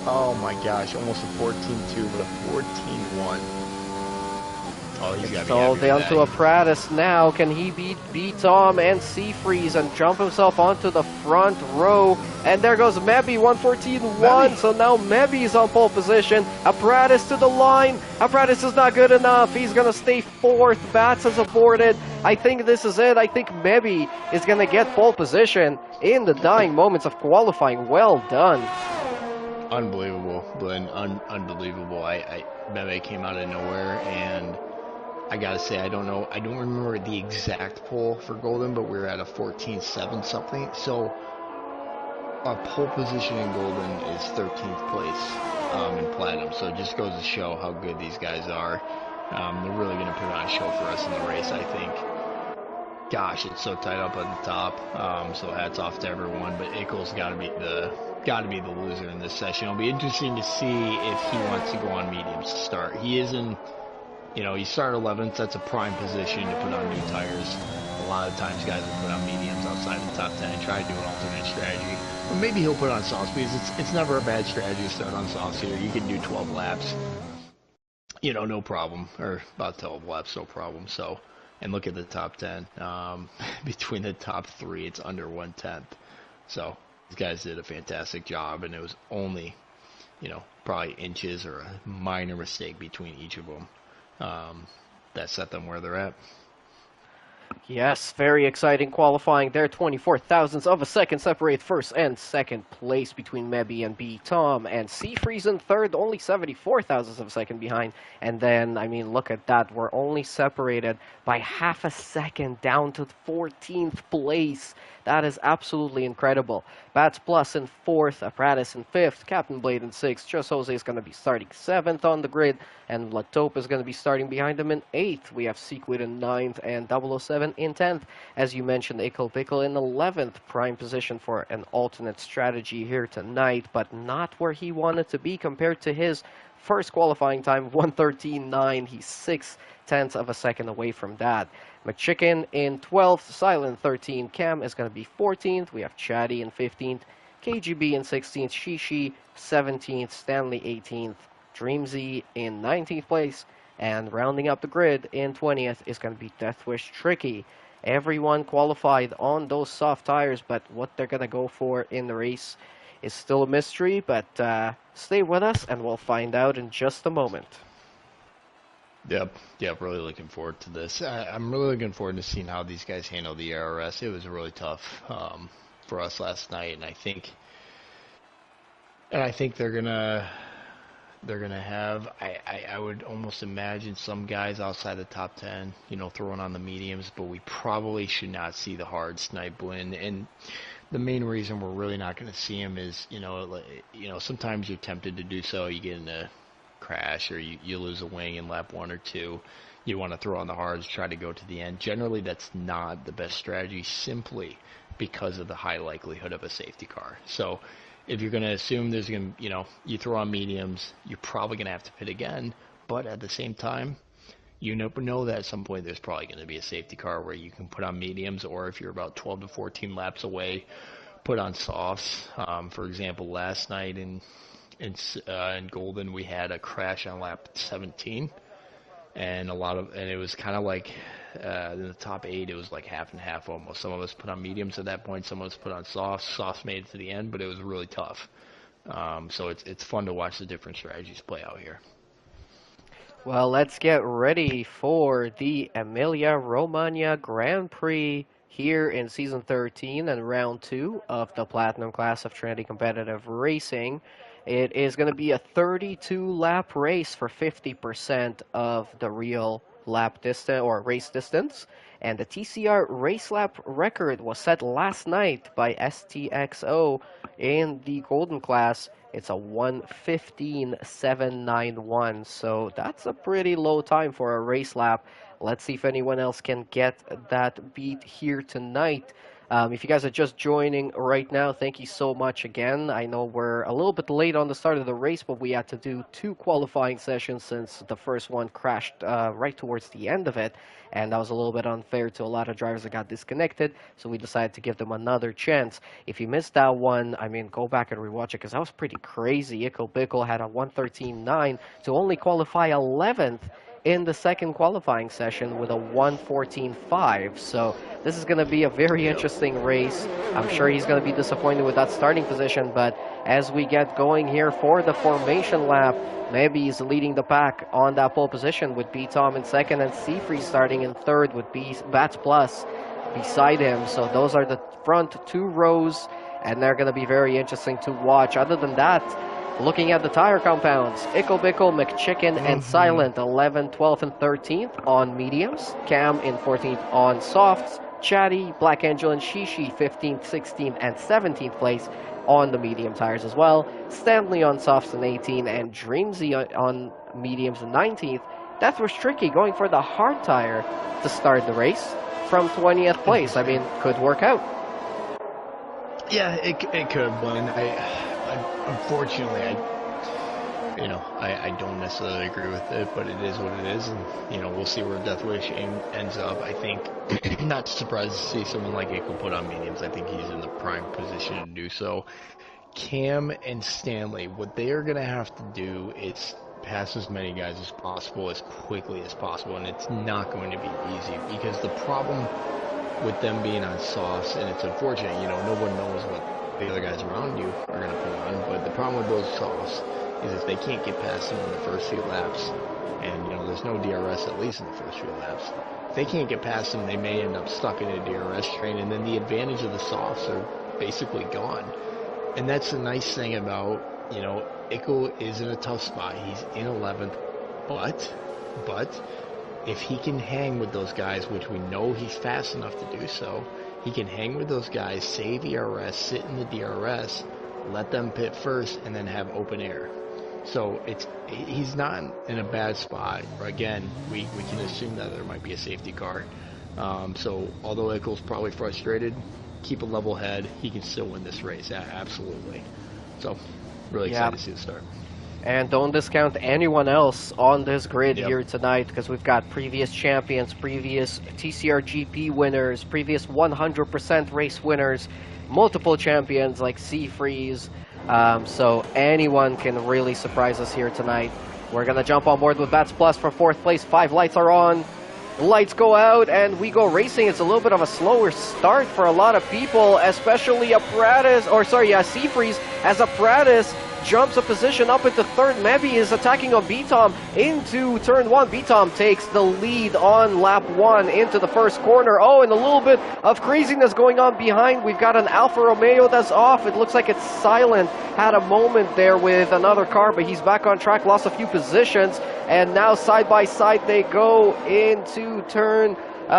Oh my gosh, almost a 14.2, but a 14.1. Oh, he's got to be So down to Apprentice now. Can he beat B-Tom and Seafreeze and jump himself onto the front row? And there goes Mebby, 114.1. So now Mebby's on pole position. Apprentice to the line. Apprentice is not good enough. He's going to stay 4th. Bats has aborted. I think this is it. I think Mebby is going to get pole position in the dying moments of qualifying. Well done. Unbelievable, Blend. Unbelievable. Mebby came out of nowhere, and I gotta say, I don't remember the exact pole for Golden, but we were at a 14.7 something. So our pole position in Golden is 13th place in Platinum. So it just goes to show how good these guys are. They're really going to put on a show for us in the race, I think. Gosh, it's so tight up at the top. So hats off to everyone. But Ickle's got to be the loser in this session. It'll be interesting to see if he wants to go on mediums to start. He is in. You know, you start 11th, that's a prime position to put on new tires. A lot of times guys will put on mediums outside the top 10 and try to do an alternate strategy. Or maybe he'll put on softs, because it's never a bad strategy to start on softs here. You can do 12 laps, you know, no problem. Or about 12 laps, no problem. So, and look at the top 10. Between the top 3, it's under 1/10. So, these guys did a fantastic job, and it was only, you know, probably inches or a minor mistake between each of them. That set them where they're at. Yes, very exciting qualifying there. 24 thousandths of a second separate 1st and 2nd place between Mebby and B-Tom. And Seafreeze in 3rd, only 74 thousandths of a second behind. And then, I mean, look at that. We're only separated by half a second down to 14th place. That is absolutely incredible. Bats Plus in 4th, Apprentice in 5th, Captain Blade in 6th. Just Jose is going to be starting 7th on the grid, and Latope is going to be starting behind him in 8th. We have Sequid in 9th and 007 in 10th. As you mentioned, Ickle Bickle in 11th, prime position for an alternate strategy here tonight, but not where he wanted to be compared to his first qualifying time, 1:13.9. He's 0.6 of a second away from that. McChicken in 12th, Silent 13th, Cam is going to be 14th. We have Chatty in 15th, KGB in 16th, Shishi 17th, Stanley 18th, Dreamzy in 19th place, and rounding up the grid in 20th is going to be Deathwish Tricky. Everyone qualified on those soft tires, but what they're going to go for in the race is still a mystery, but stay with us and we'll find out in just a moment. Yep, really looking forward to this. I'm really looking forward to seeing how these guys handle the ARS. It was really tough for us last night, and I think they're gonna have. I would almost imagine some guys outside the top 10, throwing on the mediums, but we probably should not see the hard snipe win. And the main reason we're really not going to see him is, sometimes you're tempted to do so. You get in a crash or you lose a wing in lap 1 or 2. You want to throw on the hards, try to go to the end. Generally, that's not the best strategy, simply because of the high likelihood of a safety car. So if you're going to assume there's going to, you throw on mediums, you're probably going to have to pit again. But at the same time, you know that at some point there's probably going to be a safety car where you can put on mediums, or if you're about 12 to 14 laps away, put on softs. For example, last night in Golden, we had a crash on lap 17, and it was kind of like in the top 8, it was like half and half almost. Some of us put on mediums at that point, some of us put on softs. Softs made it to the end, but it was really tough. So it's fun to watch the different strategies play out here. Well, let's get ready for the Emilia Romagna Grand Prix here in Season 13 and Round 2 of the Platinum class of Trinity Competitive Racing. It is going to be a 32-lap race for 50% of the real lap distance or race distance. And the TCR race lap record was set last night by STXO in the Golden class. It's a 1:15.791, so that's a pretty low time for a race lap. Let's see if anyone else can get that beat here tonight. If you guys are just joining right now, thank you so much again. I know we're a little bit late on the start of the race, but we had to do 2 qualifying sessions since the first one crashed right towards the end of it, and that was a little bit unfair to a lot of drivers that got disconnected, so we decided to give them another chance. If you missed that one, I mean, go back and rewatch it, because that was pretty crazy. Ickle Bickle had a 1:13.9 to only qualify 11th in the second qualifying session with a 1:14.5. So this is going to be a very interesting race. I'm sure he's going to be disappointed with that starting position, but as we get going here for the formation lap, maybe he's leading the pack on that pole position with B-Tom in second and Seafree starting in third with Bats Plus beside him. So those are the front 2 rows, and they're going to be very interesting to watch. Other than that, looking at the tire compounds, Ickle Bickle, McChicken, and Silent 11th, 12th, and 13th on mediums. Cam in 14th on softs. Chatty, Black Angel, and Shishi 15th, 16th, and 17th place on the medium tires as well. Stanley on softs in 18th, and Dreamzy on mediums in 19th. Deathwish Tricky going for the hard tire to start the race from 20th place. I mean, could work out. Yeah, it could, but unfortunately, I don't necessarily agree with it, but it is what it is, and we'll see where Deathwish ends up. I think not surprised to see someone like Ickle put on mediums. I think he's in the prime position to do so. Cam and Stanley, what they are going to have to do is pass as many guys as possible as quickly as possible, and it's not going to be easy, because the problem with them being on softs, and it's unfortunate, no one knows what the other guys around you are going to put on, but the problem with those softs is if they can't get past them in the first few laps, and there's no DRS at least in the first few laps, if they can't get past them, they may end up stuck in a DRS train, and then the advantage of the softs are basically gone. And that's the nice thing about, Ickle is in a tough spot. He's in 11th, but if he can hang with those guys, which we know he's fast enough to do so, he can hang with those guys, save ERS, sit in the DRS, let them pit first, and then have open air. So he's not in a bad spot. Again, we can assume that there might be a safety car. So although Ickle's probably frustrated, keep a level head. He can still win this race, absolutely. So really excited to see the start. And don't discount anyone else on this grid Yep. here tonight, because we've got previous champions, previous TCR GP winners, previous 100% race winners, multiple champions like Seafreeze. So anyone can really surprise us here tonight. We're going to jump on board with Bats Plus for 4th place. 5 lights are on. Lights go out and we go racing. It's a little bit of a slower start for a lot of people, especially Seafreeze, as Apparatus jumps a position up into 3rd. Mebby is attacking on B-Tom into turn 1. B-Tom takes the lead on lap 1 into the 1st corner. Oh, and a little bit of craziness going on behind. We've got an Alfa Romeo that's off. It looks like it's silent. Had a moment there with another car, but he's back on track, lost a few positions, and now side by side they go into turn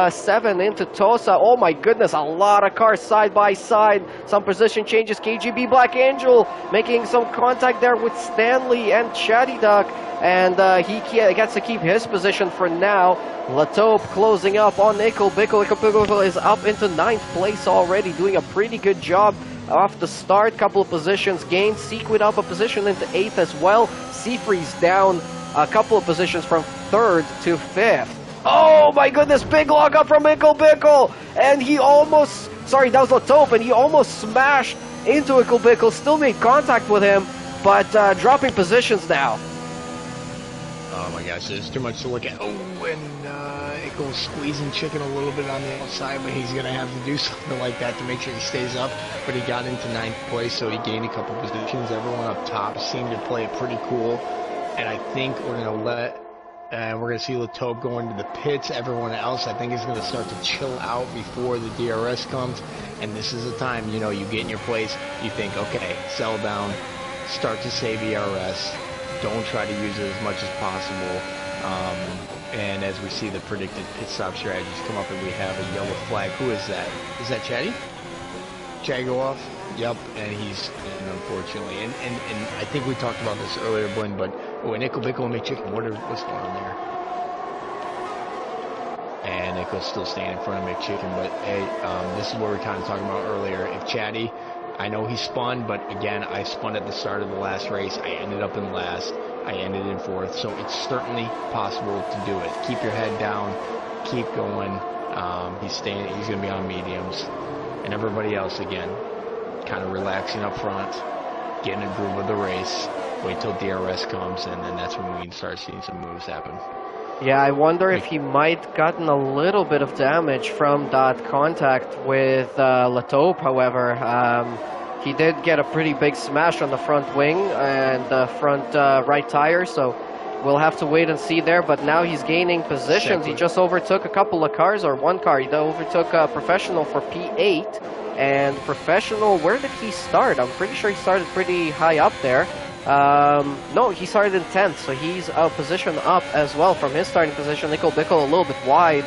7 into Tosa. Oh my goodness, a lot of cars side by side. Some position changes. KGB Black Angel making some contact there with Stanley and Chatty Duck, and he gets to keep his position for now. Latope closing up on Nickel Bickle. Nickel Bickle is up into 9th place already, doing a pretty good job off the start. Couple of positions gained. Sequid up a position into 8th as well. Seafreeze down a couple of positions from 3rd to 5th. Oh my goodness, big lock up from Nickel Bickle, and he almost, sorry, that was Latope, and he almost smashed into Nickel Bickle, still made contact with him, but dropping positions now. Oh my gosh, there's too much to look at. Oh, and Ickle's squeezing Chicken a little bit on the outside, but he's going to have to do something like that to make sure he stays up. But he got into 9th place, so he gained a couple positions. Everyone up top seemed to play it pretty cool, and I think we're going to see Latope go into the pits. Everyone else, I think, is going to start to chill out before the DRS comes. And this is the time, you know, you get in your place, you think, okay, settle down, start to save ERS. Don't try to use it as much as possible. And as we see the predicted pit stop strategies come up, and we have a yellow flag. Who is that? Is that Chatty? Chatty go off? Yep, and he's in, unfortunately. And I think we talked about this earlier, Blinn, but Nickel Bickle and McChicken, what's going on there? And Nickel's still standing in front of McChicken, but hey, this is what we were kind of talking about earlier. If Chatty, I know he spun, but again, I spun at the start of the last race. I ended up in last. I ended in 4th, so it's certainly possible to do it. Keep your head down, keep going. He's going to be on mediums, and everybody else again, kind of relaxing up front, getting a groove of the race. Wait till DRS comes, and then that's when we can start seeing some moves happen. Yeah, I wonder if he might gotten a little bit of damage from that contact with Latope, however. He did get a pretty big smash on the front wing and the front right tire, so we'll have to wait and see there. But now he's gaining positions. He just overtook a couple of cars, or one car. He overtook Professional for P8. And Professional, where did he start? I'm pretty sure he started pretty high up there. No, he started in 10th, so he's a position up as well from his starting position. Nickel Bickle a little bit wide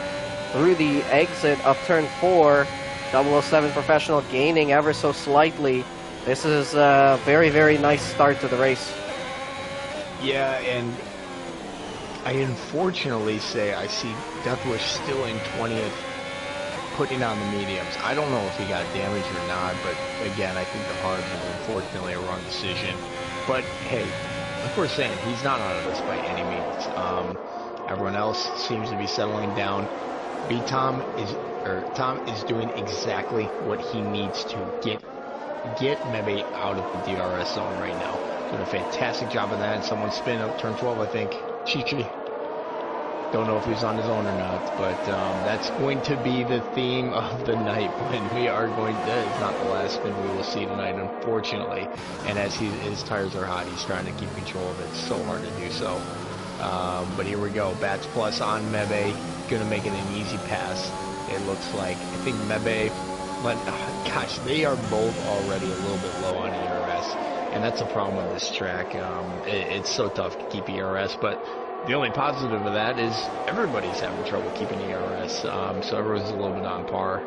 through the exit of turn 4. 007 Professional gaining ever so slightly. This is a very, very nice start to the race. Yeah, and I unfortunately say I see Deathwish still in 20th, putting on the mediums. I don't know if he got damaged or not, but again, I think the hards was unfortunately a wrong decision. But hey, like we're saying, he's not out of this by any means. Everyone else seems to be settling down. Tom is doing exactly what he needs to get Mebe out of the DRS zone right now. Doing a fantastic job of that. And someone spin up turn 12, I think. Chichi. Don't know if he's on his own or not, but that's going to be the theme of the night when we are going to, it's not the last spin we will see tonight, unfortunately. And as his tires are hot, he's trying to keep control of it. It's so hard to do so. But here we go. Bats Plus on Mebe. Going to make it an easy pass. It looks like. I think Mebe, but gosh, they are both already a little bit low on ERS. And that's a problem with this track. It's so tough to keep ERS, but the only positive of that is everybody's having trouble keeping ERS, so everyone's a little bit on par.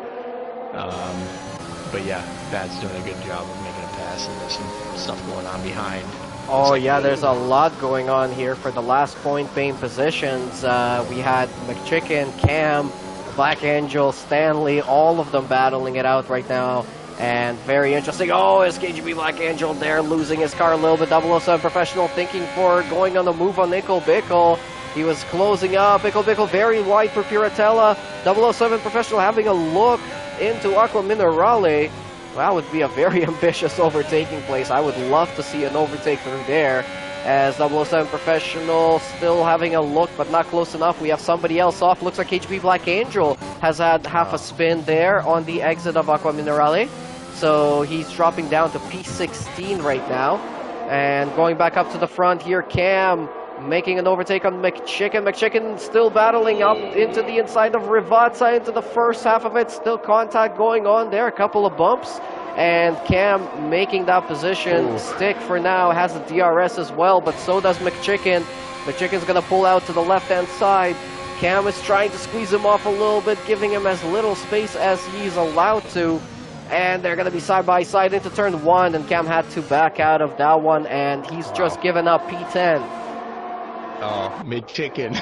But yeah, Bad's doing a good job of making a pass, and there's some stuff going on behind. Oh yeah, there's a lot going on here for the last point bane positions. We had McChicken, Cam, Black Angel, Stanley, all of them battling it out right now. And very interesting. Oh, is KGB Black Angel there, losing his car a little bit. 007 Professional thinking for going on the move on Nickel Bickle. He was closing up. Bickle very wide for Piratella. 007 Professional having a look into Aqua Minerale. That would be a very ambitious overtaking place. I would love to see an overtake through there. As 007 Professional still having a look, but not close enough. We have somebody else off. Looks like KGB Black Angel has had half a spin there on the exit of Aqua Minerale. So he's dropping down to P16 right now. And going back up to the front here, Cam making an overtake on McChicken. McChicken still battling up into the inside of Rivazza into the first half of it. Still contact going on there. A couple of bumps. And Cam making that position stick for now. Has the DRS as well, but so does McChicken. McChicken's going to pull out to the left-hand side. Cam is trying to squeeze him off a little bit, giving him as little space as he's allowed to. And they're going to be side by side into turn 1, and Cam had to back out of that one, and he's just given up P10. Oh, McChicken.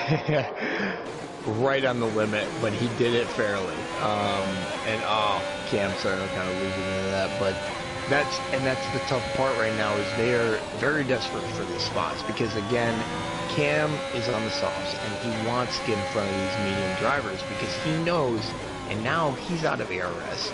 Right on the limit, but he did it fairly. Cam started kind of losing into that, but that's the tough part right now is they are very desperate for these spots because again, Cam is on the softs and he wants to get in front of these medium drivers because he knows, and now he's out of ERS.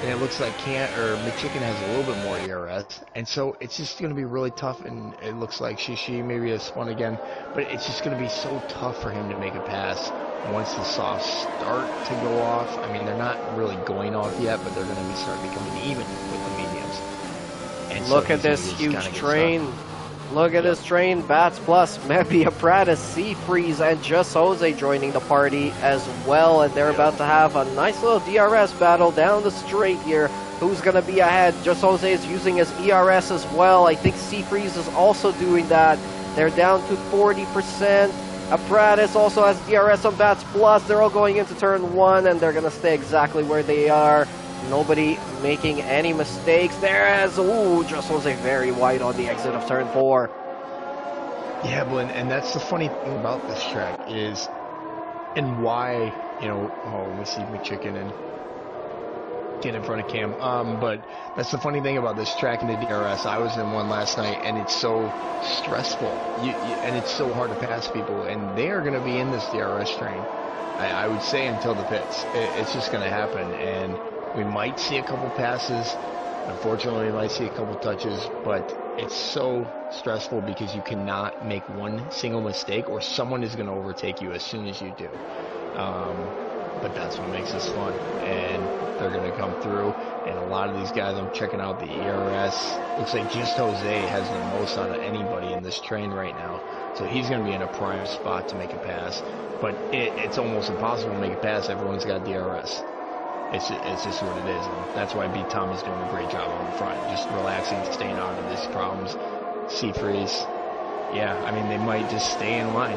And it looks like McChicken has a little bit more ERS, and so it's just going to be really tough. And it looks like Shishi maybe has spun again, but it's just going to be so tough for him to make a pass once the softs start to go off. I mean, they're not really going off yet, but they're going to start becoming even with the mediums. And look at this huge train. Look at this train. Bats Plus, Meppy, Apprentice, Seafreeze, and Just Jose joining the party as well. And they're about to have a nice little DRS battle down the straight here. Who's going to be ahead? Just Jose is using his ERS as well. I think Seafreeze is also doing that. They're down to 40%. Apprentice also has DRS on Bats Plus. They're all going into turn 1, and they're going to stay exactly where they are. Nobody making any mistakes. There's, Just Jose very wide on the exit of turn 4. Yeah, but and that's the funny thing about this track is, and why, we see McChicken and get in front of Cam. But that's the funny thing about this track in the DRS. I was in one last night, and it's so stressful, and it's so hard to pass people, and they are going to be in this DRS train. I would say until the pits. It's just going to happen, and we might see a couple passes. Unfortunately, we might see a couple touches, but it's so stressful because you cannot make one single mistake or someone is going to overtake you as soon as you do. But that's what makes this fun, and they're going to come through. And a lot of these guys, I'm checking out the ERS. Looks like Just Jose has the most out of anybody in this train right now. So he's going to be in a prime spot to make a pass. But it's almost impossible to make a pass. Everyone's got DRS. It's just what it is, and that's why B. Tom is doing a great job on the front, just relaxing, staying out of these problems. Seafreeze, yeah, I mean, they might just stay in line,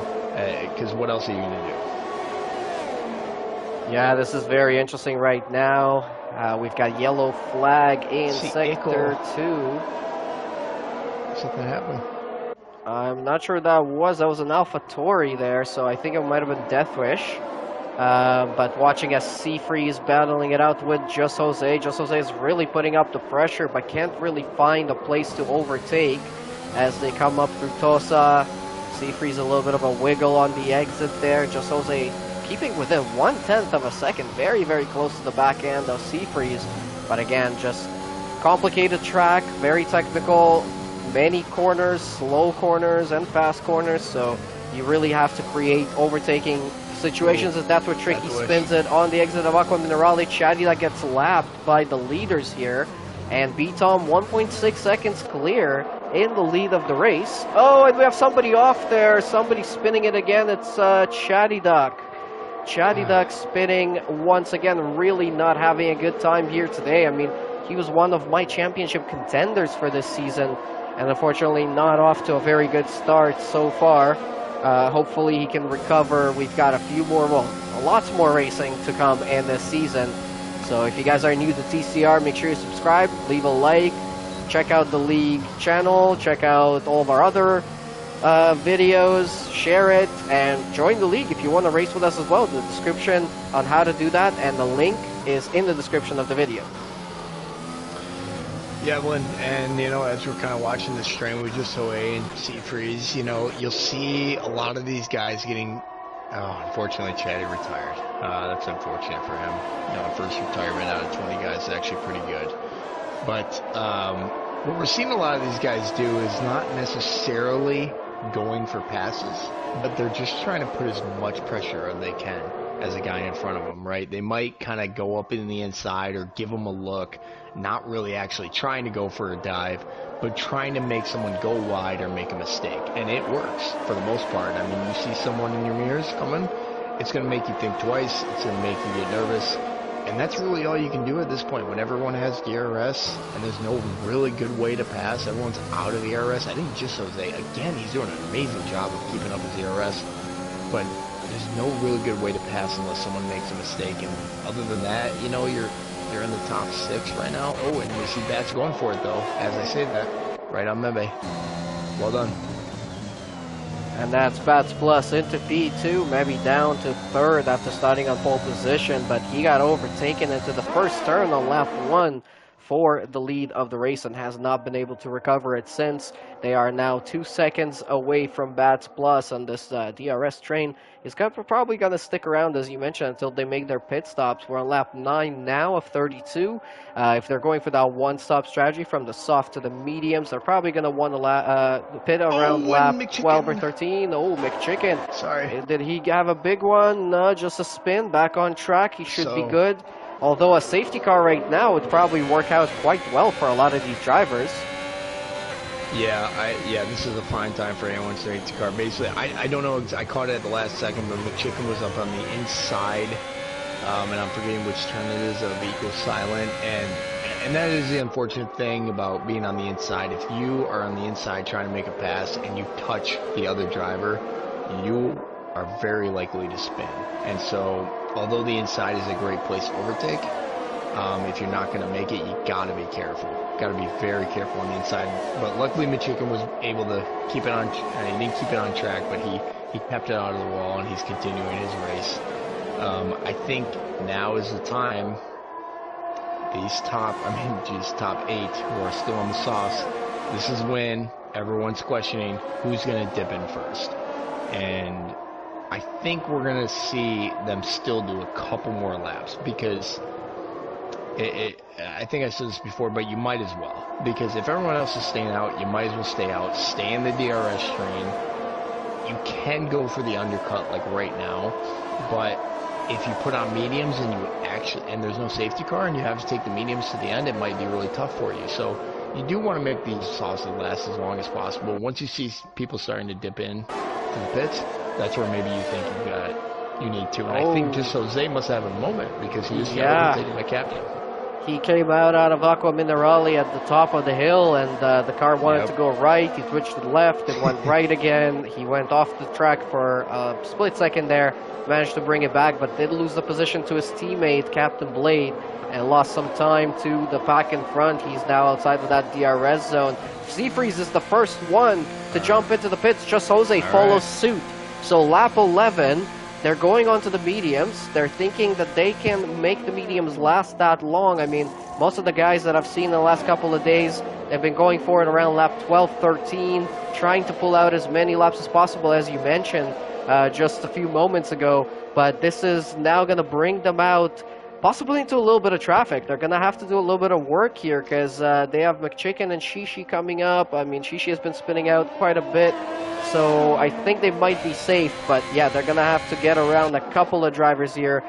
because what else are you going to do? Yeah, this is very interesting right now. We've got yellow flag in Sector 2. Something happened. I'm not sure that was an AlphaTauri there, so I think it might have been Deathwish. But watching as Seafreeze battling it out with Just Jose. Just Jose is really putting up the pressure, but can't really find a place to overtake as they come up through Tosa. Seafreeze a little bit of a wiggle on the exit there. Just Jose keeping within 1/10 of a second. Very, very close to the back end of Seafreeze. But again, just complicated track, very technical, many corners, slow corners, and fast corners. So you really have to create overtaking situations, as that's where Tricky spins it on the exit of Aqua Minerale. Chatty that gets lapped by the leaders here, and B-Tom 1.6 seconds clear in the lead of the race. Oh, and we have somebody off there, somebody spinning it again. It's Chatty Duck. Chatty Duck spinning once again, really not having a good time here today. I mean, he was one of my championship contenders for this season, and unfortunately not off to a very good start so far. Hopefully he can recover. We've got a few more, lots more racing to come in this season. So if you guys are new to TCR, make sure you subscribe, leave a like, check out the league channel, check out all of our other videos, share it, and join the league if you want to race with us as well. The description on how to do that and the link is in the description of the video. Yeah, well, and you know, as we're kind of watching this train with just Zoe and Seafreeze, you know, you'll see a lot of these guys getting. Oh, unfortunately, Chatty retired. That's unfortunate for him. You know, first retirement out of 20 guys is actually pretty good. But what we're seeing a lot of these guys do is not necessarily going for passes, but they're just trying to put as much pressure as they can as a guy in front of them, right? They might kind of go up in the inside or give them a look, not really actually trying to go for a dive, but trying to make someone go wide or make a mistake. And it works for the most part. I mean, you see someone in your mirrors coming, it's going to make you think twice, it's going to make you get nervous. And that's really all you can do at this point. When everyone has DRS and there's no really good way to pass, everyone's out of the DRS. I think just Jose, again, he's doing an amazing job of keeping up his DRS. But there's no really good way to pass unless someone makes a mistake. And other than that, you know, you're in the top 6 right now. Oh, and you see Bats going for it, though. As I say that, right on Mebe. Well done. And that's Bats Plus into P2, maybe down to 3rd after starting on pole position, but he got overtaken into the first turn on lap 1 for the lead of the race and has not been able to recover it since. They are now 2 seconds away from Bats Plus, and this DRS train is probably going to stick around, as you mentioned, until they make their pit stops. We're on lap 9 now of 32. If they're going for that one-stop strategy from the soft to the mediums, they're probably going to want to pit around lap 12 or 13. Oh, McChicken. Sorry. Did he have a big one? No, just a spin. Back on track. He should be good. Although a safety car right now would probably work out quite well for a lot of these drivers. Yeah, this is a fine time for anyone safety car. Basically, I don't know, I caught it at the last second, but McChicken was up on the inside, and I'm forgetting which turn it is of Equal Silent, and that is the unfortunate thing about being on the inside. If you are on the inside trying to make a pass and you touch the other driver, you are very likely to spin. And so, although the inside is a great place to overtake, if you're not going to make it, you got to be careful. Got to be very careful on the inside. But luckily, McChicken was able to keep it on. He didn't keep it on track, but he kept it out of the wall, and he's continuing his race. I think now is the time. These top 8 who are still on the sauce. This is when everyone's questioning who's going to dip in first, and I think we're going to see them still do a couple more laps because I think I said this before, but you might as well. Because if everyone else is staying out, you might as well stay out. Stay in the DRS train. You can go for the undercut like right now, but if you put on mediums and there's no safety car and you have to take the mediums to the end, it might be really tough for you. So you do want to make these sauces last as long as possible. Once you see people starting to dip in to the pits, that's where maybe you think you need to. And I think just Jose must have a moment because he just got overtaken by Captain. He came out of Aqua Minerale at the top of the hill, and the car wanted to go right. He switched to the left. It went right again. He went off the track for a split second there, managed to bring it back, but did lose the position to his teammate, Captain Blade, and lost some time to the pack in front. He's now outside of that DRS zone. Seafreeze is the first one to jump into the pits. Just Jose follows suit. So lap 11, they're going onto the mediums. They're thinking that they can make the mediums last that long. I mean, most of the guys that I've seen in the last couple of days have been going for it around lap 12, 13, trying to pull out as many laps as possible, as you mentioned just a few moments ago. But this is now going to bring them out possibly into a little bit of traffic. They're going to have to do a little bit of work here because they have McChicken and Shishi coming up. I mean, Shishi has been spinning out quite a bit. So I think they might be safe, but yeah, they're going to have to get around a couple of drivers here.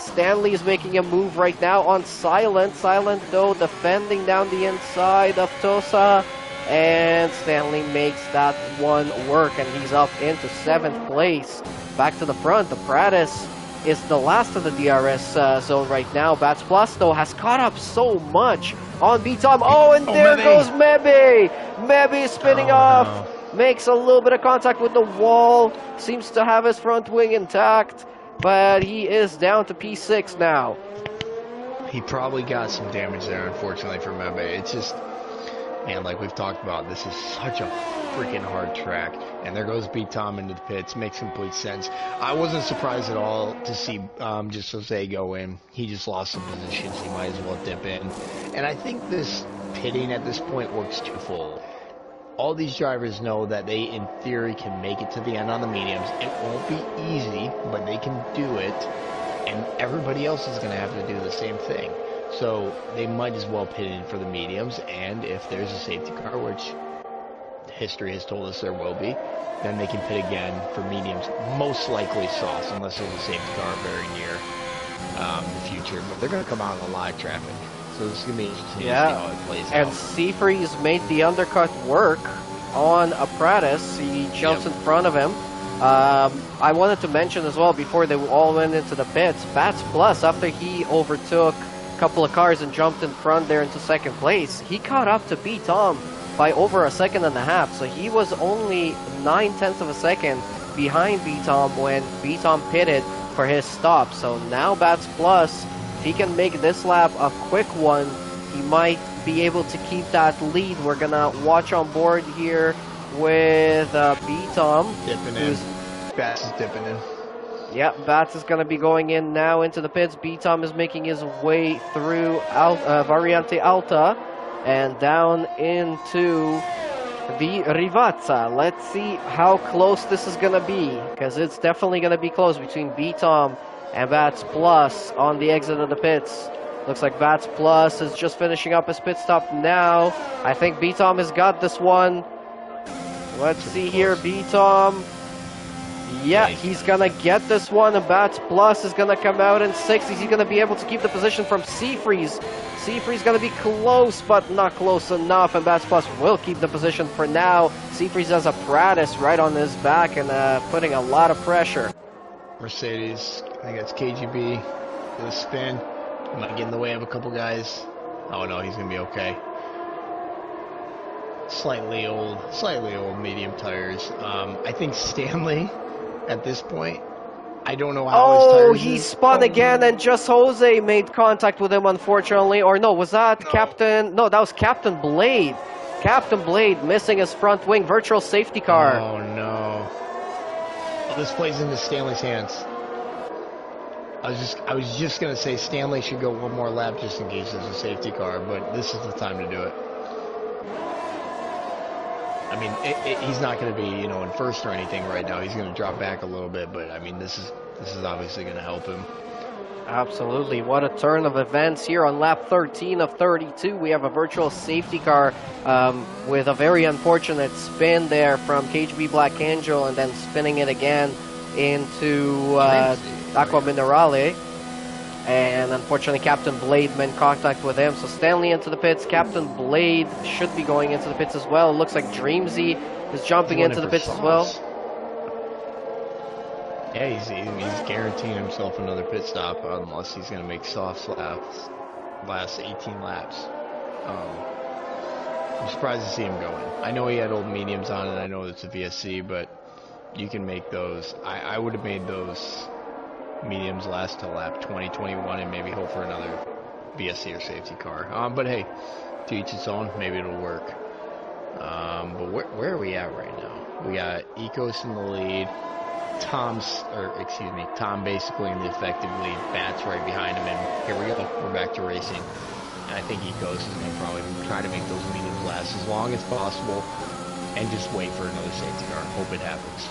Stanley is making a move right now on Silent. Silent, though, defending down the inside of Tosa. And Stanley makes that one work, and he's up into 7th place. Back to the front, the Pratis is the last of the DRS zone right now. Bats Plus, though, has caught up so much on B-Tom. Oh, and there goes Mebe! Mebe spinning off. No. Makes a little bit of contact with the wall. Seems to have his front wing intact. But he is down to P6 now. He probably got some damage there, unfortunately, for Mebe. It's just, man, like we've talked about, this is such a freaking hard track. And there goes B-Tom into the pits. Makes complete sense. I wasn't surprised at all to see just Jose go in. He just lost some positions. He might as well dip in. And I think this pitting at this point works twofold. All these drivers know that they, in theory, can make it to the end on the mediums. It won't be easy, but they can do it, and everybody else is going to have to do the same thing. So they might as well pit in for the mediums, and if there's a safety car, which history has told us there will be, then they can pit again for mediums, most likely softs, unless there's a safety car very near the future. But they're going to come out in a lot of traffic. So this is going to be interesting to see how it plays out. And Seafreeze made the undercut work on Apparatus. He jumps in front of him. I wanted to mention as well, before they all went into the pits, Bats Plus, after he overtook a couple of cars and jumped in front there into second place, he caught up to B-Tom by over a second and a half. So he was only 9/10 of a second behind B-Tom when B-Tom pitted for his stop. So now Bats Plus, if he can make this lap a quick one, he might be able to keep that lead. We're gonna watch on board here with B-Tom. Dipping in. Bats is dipping in. Yeah, Bats is gonna be going in now into the pits. B-Tom is making his way through Variante Alta and down into the Rivazza. Let's see how close this is gonna be, because it's definitely gonna be close between B-Tom and Bats Plus on the exit of the pits. Looks like Bats Plus is just finishing up his pit stop now. I think B-Tom has got this one. Let's see here, B-Tom. Yeah, he's gonna get this one, and Bats Plus is gonna come out in 60s. He's gonna be able to keep the position from Seafreeze. Seafreeze gonna be close, but not close enough, and Bats Plus will keep the position for now. Seafreeze has Apparatus right on his back and putting a lot of pressure. Mercedes, I think that's KGB. With a spin. Might get in the way of a couple guys. Oh no, he's gonna be okay. Slightly old medium tires. I think Stanley, at this point, I don't know how his tires he spun again, and Just Jose made contact with him, unfortunately. Or no, was that Captain? No, that was Captain Blade. Captain Blade missing his front wing. Virtual safety car. Oh no. This plays into Stanley's hands. I was just gonna say Stanley should go one more lap just in case there's a safety car, but this is the time to do it. I mean, he's not going to be, in first or anything right now. He's going to drop back a little bit, but I mean, this is obviously going to help him. Absolutely. What a turn of events here on lap 13 of 32. We have a virtual safety car with a very unfortunate spin there from KGB Black Angel, and then spinning it again into Aqua Minerale. And unfortunately, Captain Blade made contact with him. So Stanley into the pits. Captain Blade should be going into the pits as well. It looks like Dreamsy is jumping into the pits as well. Yeah, he's guaranteeing himself another pit stop unless he's going to make soft laps, last 18 laps. I'm surprised to see him going. I know he had old mediums on, and I know it's a VSC, but you can make those. I would have made those mediums last till lap 20, 21, and maybe hope for another VSC or safety car. But hey, to each its own. Maybe it'll work. But where are we at right now? We got Ecos in the lead. Tom basically in the effective lead. Bats right behind him, and here we go. We're back to racing. And I think Ecos is going to probably try to make those mediums last as long as possible, and just wait for another safety car. Hope it happens.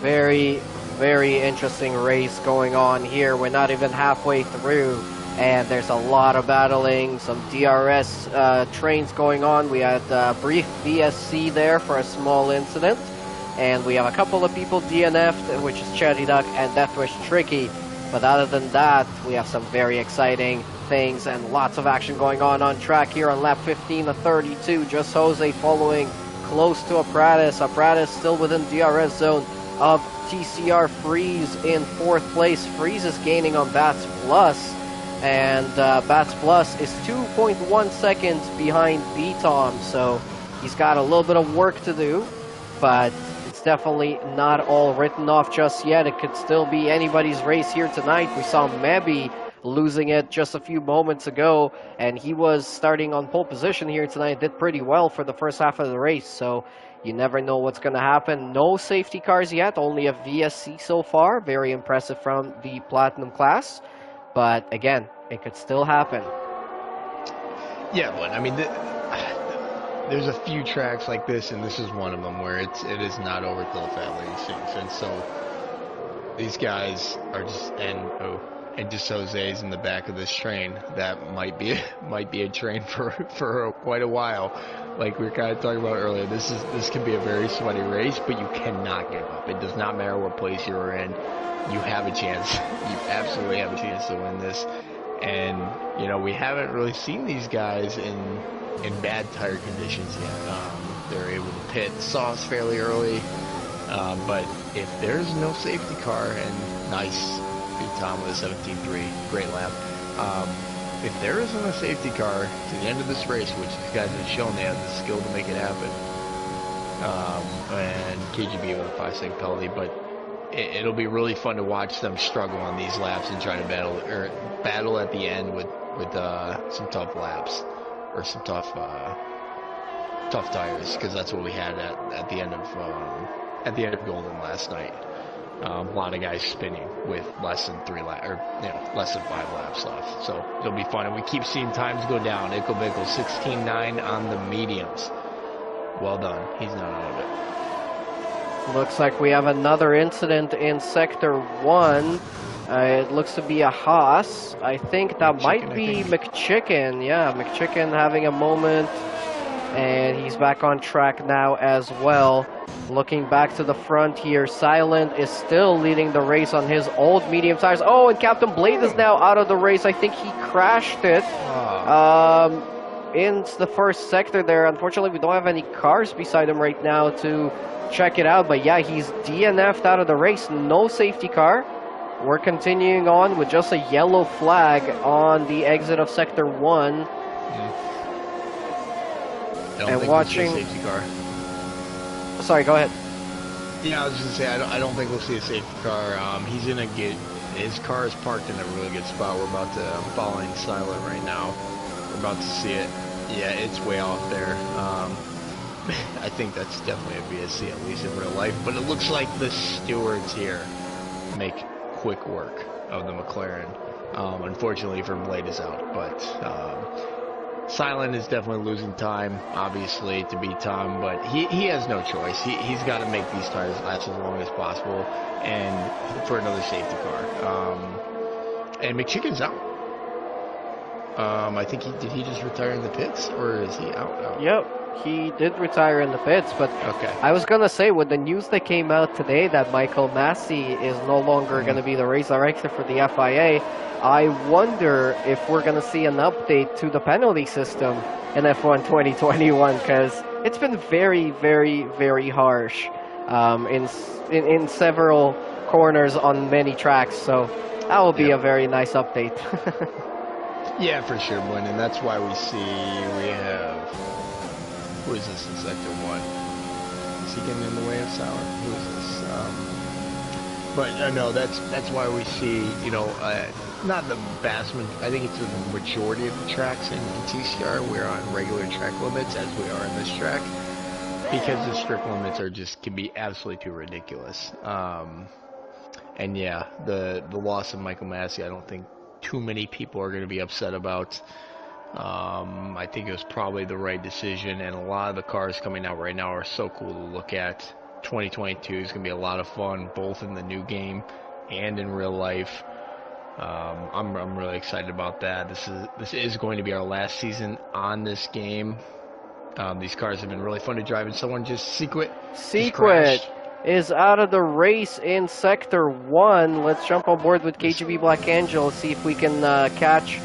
Very, very interesting race going on here. We're not even halfway through, and there's a lot of battling, some DRS trains going on. We had a brief VSC there for a small incident, and we have a couple of people DNF'd, which is Cherry Duck and Deathwish Tricky. But other than that, we have some very exciting things and lots of action going on track here on lap 15 of 32. Just Jose following close to Apparatus. Apparatus still within DRS zone of TCR. Freeze in fourth place. Freeze is gaining on Bats Plus, and Bats Plus is 2.1 seconds behind B-Tom, so he's got a little bit of work to do, but it's definitely not all written off just yet. It could still be anybody's race here tonight. We saw Mebby losing it just a few moments ago, and he was starting on pole position here tonight. Did pretty well for the first half of the race, so you never know what's going to happen. No safety cars yet, only a VSC so far. Very impressive from the Platinum class. But again, it could still happen. Yeah, but I mean, there's a few tracks like this, and this is one of them where it is not over till the fat lady sings, and so these guys are just and just Jose's in the back of this train that might be a train for quite a while. Like we were kind of talking about earlier, this can be a very sweaty race, but you cannot give up. It does not matter what place you're in. You have a chance. You absolutely have a chance to win this. And you know, we haven't really seen these guys in bad tire conditions yet. They're able to pit sauce fairly early, but if there's no safety car, and nice, beat Tom with a 17.3, great lap. If there isn't a safety car to the end of this race, which these guys have shown they have the skill to make it happen, and KGB with a 5-second penalty, but it'll be really fun to watch them struggle on these laps and try to battle at the end with some tough laps or some tough tires, because that's what we had at the end of Golden last night. A lot of guys spinning with less than 5 laps left. So it'll be fun. And we keep seeing times go down. Ickle Bickle, 16.9 on the mediums. Well done. He's not out of it. Looks like we have another incident in Sector 1. It looks to be a Haas. I think that might be McChicken. Yeah, McChicken having a moment. And he's back on track now as well. Looking back to the front here, Silent is still leading the race on his old medium tires. Oh, and Captain Blade is now out of the race. I think he crashed it in the first sector there. Unfortunately, we don't have any cars beside him right now to check it out. But yeah, he's DNF'd out of the race. No safety car. We're continuing on with just a yellow flag on the exit of Sector 1. And watching safety car. Sorry, go ahead. Yeah, I was just gonna say I don't think we'll see a safety car. He's in a good. His car is parked in a really good spot. I'm following Silent right now. We're about to see it. Yeah, it's way off there. I think that's definitely a VSC, at least in real life. But it looks like the stewards here make quick work of the McLaren. Unfortunately for Blade is out, but Silent is definitely losing time, obviously, to beat Tom, but he has no choice. He's got to make these tires last as long as possible and hope for another safety car. And McChicken's out. I think did he just retire in the pits, or is he out? Yep, he did retire in the pits, but okay. I was going to say, with the news that came out today that Michael Massey is no longer going to be the race director for the FIA, I wonder if we're going to see an update to the penalty system in F1 2021, because it's been very, very, very harsh in several corners on many tracks, so that will be a very nice update. Yeah, for sure, Blaine, and that's why we have... Who is this in Sector 1? Is he getting in the way of Silent? Who is this? But no, that's why we see, you know, not the vast majority, I think it's the majority of the tracks in TCR, we're on regular track limits, as we are in this track, because the strict limits can be absolutely too ridiculous. And yeah, the loss of Michael Massey, I don't think too many people are going to be upset about. I think it was probably the right decision, and a lot of the cars coming out right now are so cool to look at. 2022 is going to be a lot of fun, both in the new game and in real life. I'm really excited about that. This is going to be our last season on this game. These cars have been really fun to drive, and someone just Secret is out of the race in Sector 1. Let's jump on board with KGB Black Angel, see if we can catch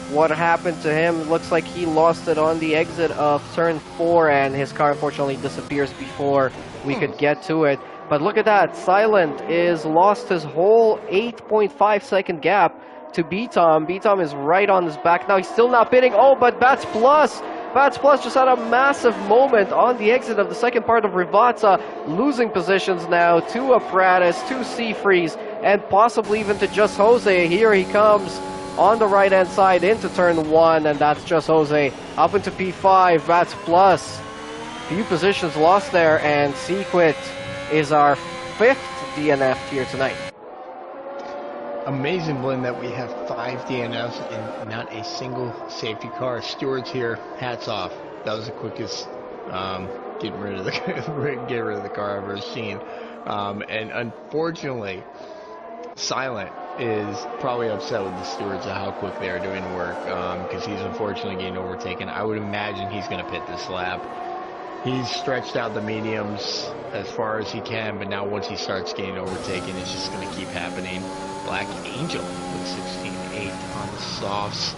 what happened to him. It looks like he lost it on the exit of Turn 4, and his car unfortunately disappears before we could get to it. But look at that, Silent is lost his whole 8.5 second gap to B-Tom. B-Tom is right on his back now. He's still not pitting. Oh, but Bats Plus just had a massive moment on the exit of the second part of Rivazza, losing positions now to Apparatus, to Seafreeze, and possibly even to Just Jose. Here he comes on the right-hand side into Turn 1, and that's Just Jose up into P5. Bats Plus, few positions lost there, and Sequit is our 5th DNF here tonight. amazing, Blinn, that we have 5 DNFs and not a single safety car. Stewards here, hats off. That was the quickest getting rid of the car I've ever seen. And unfortunately, Silent is probably upset with the stewards of how quick they are doing work, because he's unfortunately getting overtaken. I would imagine he's going to pit this lap. He's stretched out the mediums as far as he can, but now once he starts getting overtaken, it's just going to keep happening. Black Angel with 16.8 on the softs,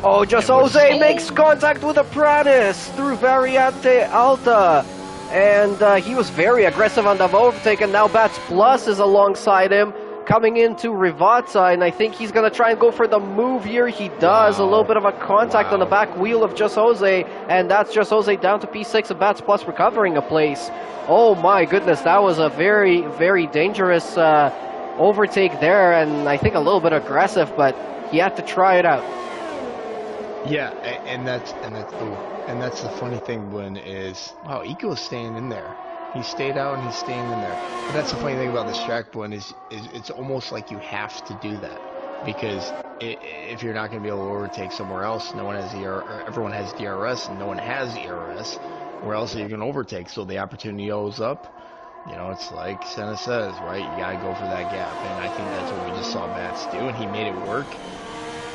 Oh, just Jose makes contact with Apprentice through Variante Alta. And he was very aggressive on the overtake, and now Bats Plus is alongside him, coming into Rivazza, and I think he's going to try and go for the move here. He does. A little bit of a contact on the back wheel of Just Jose, and that's Just Jose down to P6, and Bats Plus recovering a place. Oh my goodness, that was a very, very dangerous overtake there, and I think a little bit aggressive, but he had to try it out. Yeah, and that's the funny thing, Blinn, is wow, Eco is staying in there. He stayed out and he's staying in there. But that's the funny thing about this track, Blinn, is it's almost like you have to do that, because if you're not going to be able to overtake somewhere else, no one has everyone has DRS and no one has ERS. Where else are you going to overtake? So the opportunity goes up. You know, it's like Senna says, right? You got to go for that gap, and I think that's what we just saw Bats do, and he made it work.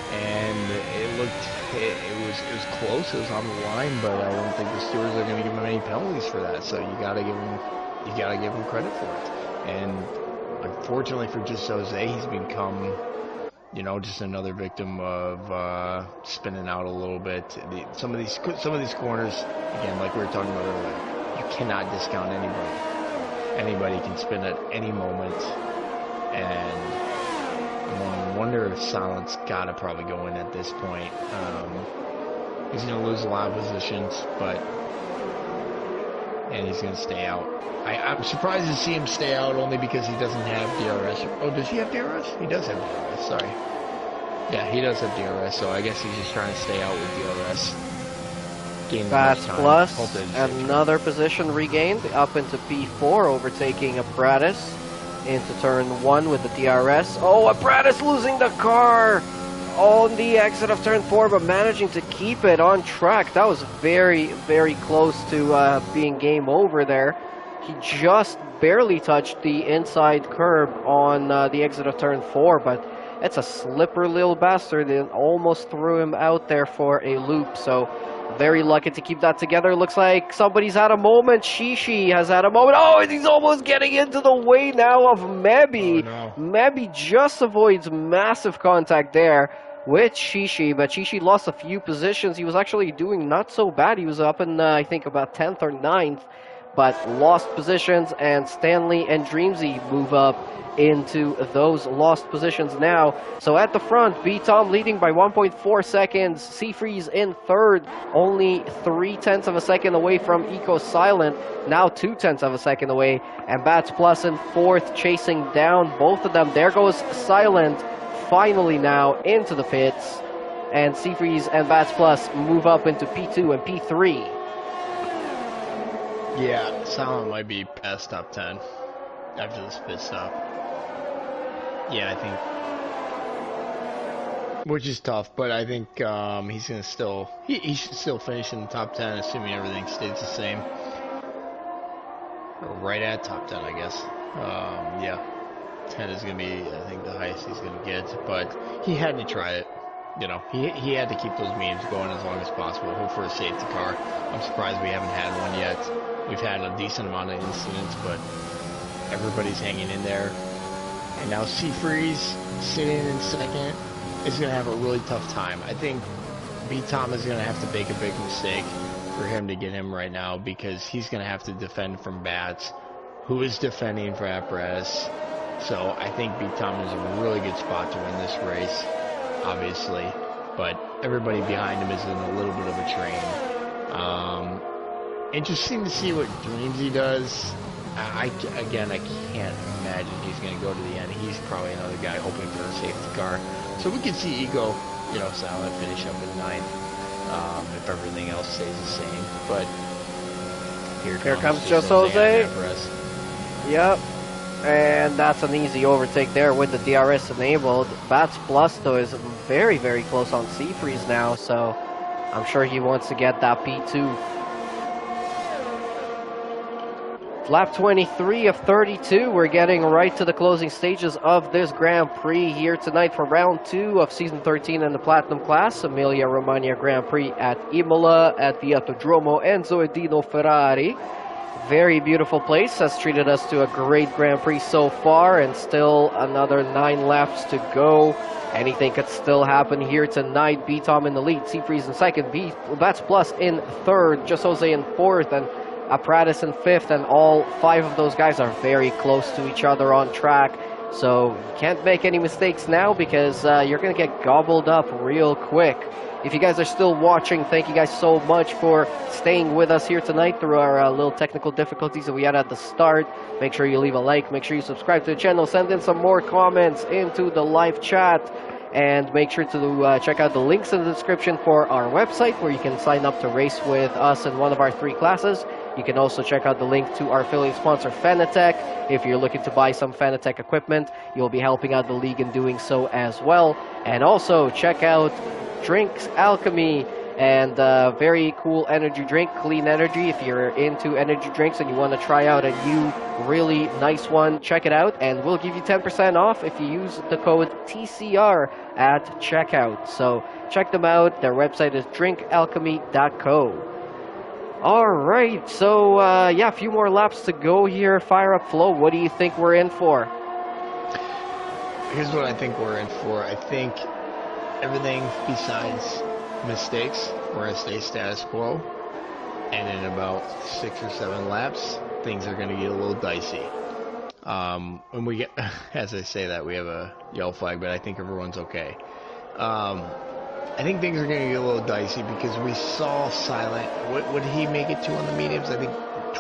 And it was close. It was on the line, but I don't think the stewards are going to give him any penalties for that. So you got to give him credit for it. And unfortunately for Just Jose, he's become, you know, just another victim of spinning out a little bit. Some of these corners, again, like we were talking about earlier, you cannot discount anybody. Anybody can spin at any moment, and I wonder if Silent's got to probably go in at this point. He's going to lose a lot of positions, and he's going to stay out. I'm surprised to see him stay out only because he doesn't have DRS. Oh, does he have DRS? He does have DRS, sorry. Yeah, he does have DRS, so I guess he's just trying to stay out with DRS. Bats Plus, another position regained, up into P4, overtaking Apprentice into turn 1 with the DRS. Oh, Apprentice losing the car on the exit of turn 4, but managing to keep it on track. That was very, very close to being game over there. He just barely touched the inside curb on the exit of turn 4, but it's a slippery little bastard and almost threw him out there for a loop. So very lucky to keep that together. Looks like somebody's had a moment. Shishi has had a moment. Oh, and he's almost getting into the way now of Mebi. Oh, no. Mebi just avoids massive contact there with Shishi, but Shishi lost a few positions. He was actually doing not so bad. He was up in, I think, about 10th or 9th, but lost positions, and Stanley and Dreamsy move up into those lost positions now. So at the front, B-Tom leading by 1.4 seconds, Seafreeze in 3rd, only 0.3 of a second away from Eco Silent, now 0.2 of a second away, and Bats Plus in 4th, chasing down both of them. There goes Silent, finally now into the pits, and Seafreeze and Bats Plus move up into P2 and P3. Yeah, Silent might be past top 10 after this pit stop. Yeah, I think, which is tough, but I think he's gonna still he should still finish in the top 10, assuming everything stays the same, or right at top 10, I guess. Yeah, 10 is gonna be, I think, the highest he's gonna get, but he had to try it. You know, he had to keep those memes going as long as possible. Hope for a safety car. I'm surprised we haven't had one yet. We've had a decent amount of incidents, but everybody's hanging in there. And now Seafreeze sitting in 2nd is going to have a really tough time. I think B-Tom is going to have to make a big mistake for him to get him right now, because he's going to have to defend from Bats, who is defending for Apparatus. So I think B-Tom is a really good spot to win this race, obviously. But everybody behind him is in a little bit of a train. Interesting to see what Dreamsy does. I can't imagine he's going to go to the end. He's probably another guy hoping for a safety car. So we could see Ego, you know, Silent finish up in 9th, if everything else stays the same. But here comes Just Jose. Yep. And that's an easy overtake there with the DRS enabled. Bats Plus, though, is very, very close on Seafreeze now, so I'm sure he wants to get that P2. Lap 23 of 32, we're getting right to the closing stages of this Grand Prix here tonight for round 2 of Season 13 in the Platinum class. Emilia Romagna Grand Prix at Imola at the Autodromo Enzo Edino Ferrari. Very beautiful place, has treated us to a great Grand Prix so far, and still another 9 laps to go. Anything could still happen here tonight. B-Tom in the lead, Seafreeze in second, Bats Plus in third, Just Jose in fourth, and Apparatus in fifth, and all 5 of those guys are very close to each other on track. So you can't make any mistakes now, because you're going to get gobbled up real quick. If you guys are still watching, thank you guys so much for staying with us here tonight through our little technical difficulties that we had at the start. Make sure you leave a like, make sure you subscribe to the channel, send in some more comments into the live chat, and make sure to check out the links in the description for our website, where you can sign up to race with us in one of our 3 classes. You can also check out the link to our affiliate sponsor, Fanatec. If you're looking to buy some Fanatec equipment, you'll be helping out the league in doing so as well. And also check out Drink Alchemy, and very cool energy drink, Clean Energy. If you're into energy drinks and you want to try out a new really nice one, check it out, and we'll give you 10% off if you use the code TCR at checkout. So check them out. Their website is drinkalchemy.co. Alright, so yeah, a few more laps to go here. Fire up Flo, what do you think we're in for? Here's what I think we're in for. I think everything besides mistakes, we're going to stay status quo, and in about 6 or 7 laps, things are going to get a little dicey. When we get, as I say that, we have a yellow flag, but I think everyone's okay. I think things are going to get a little dicey because we saw Silent. What did he make it to on the mediums? I think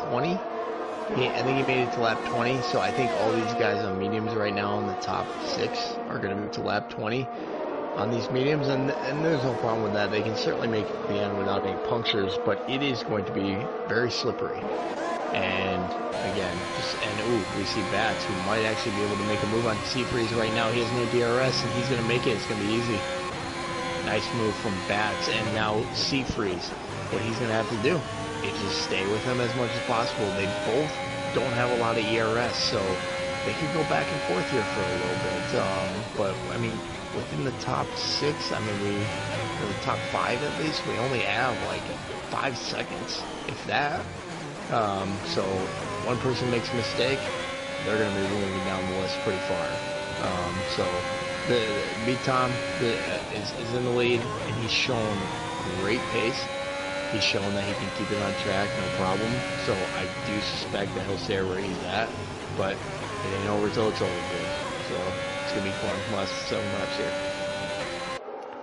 20? I think he made it to lap 20. So I think all these guys on mediums right now in the top 6 are going to move to lap 20 on these mediums. And there's no problem with that. They can certainly make it to the end without any punctures, but it is going to be very slippery. And again, we see Bats, who might actually be able to make a move on Seafreeze right now. He has no DRS, and he's going to make it. It's going to be easy. Nice move from Bats, and now Seafreeze. What he's going to have to do is just stay with him as much as possible. They both don't have a lot of ERS, so they could go back and forth here for a little bit. But, I mean, within the top 6, I mean, or the top 5 at least, we only have like 5 seconds, if that. So one person makes a mistake, they're going to be moving down the list pretty far. So the B-Tom is in the lead, and he's shown great pace. He's shown that he can keep it on track, no problem. So I do suspect that he'll stay where he's at, but it ain't over till it's over, good. So it's going to be fun. Last 7 laps here.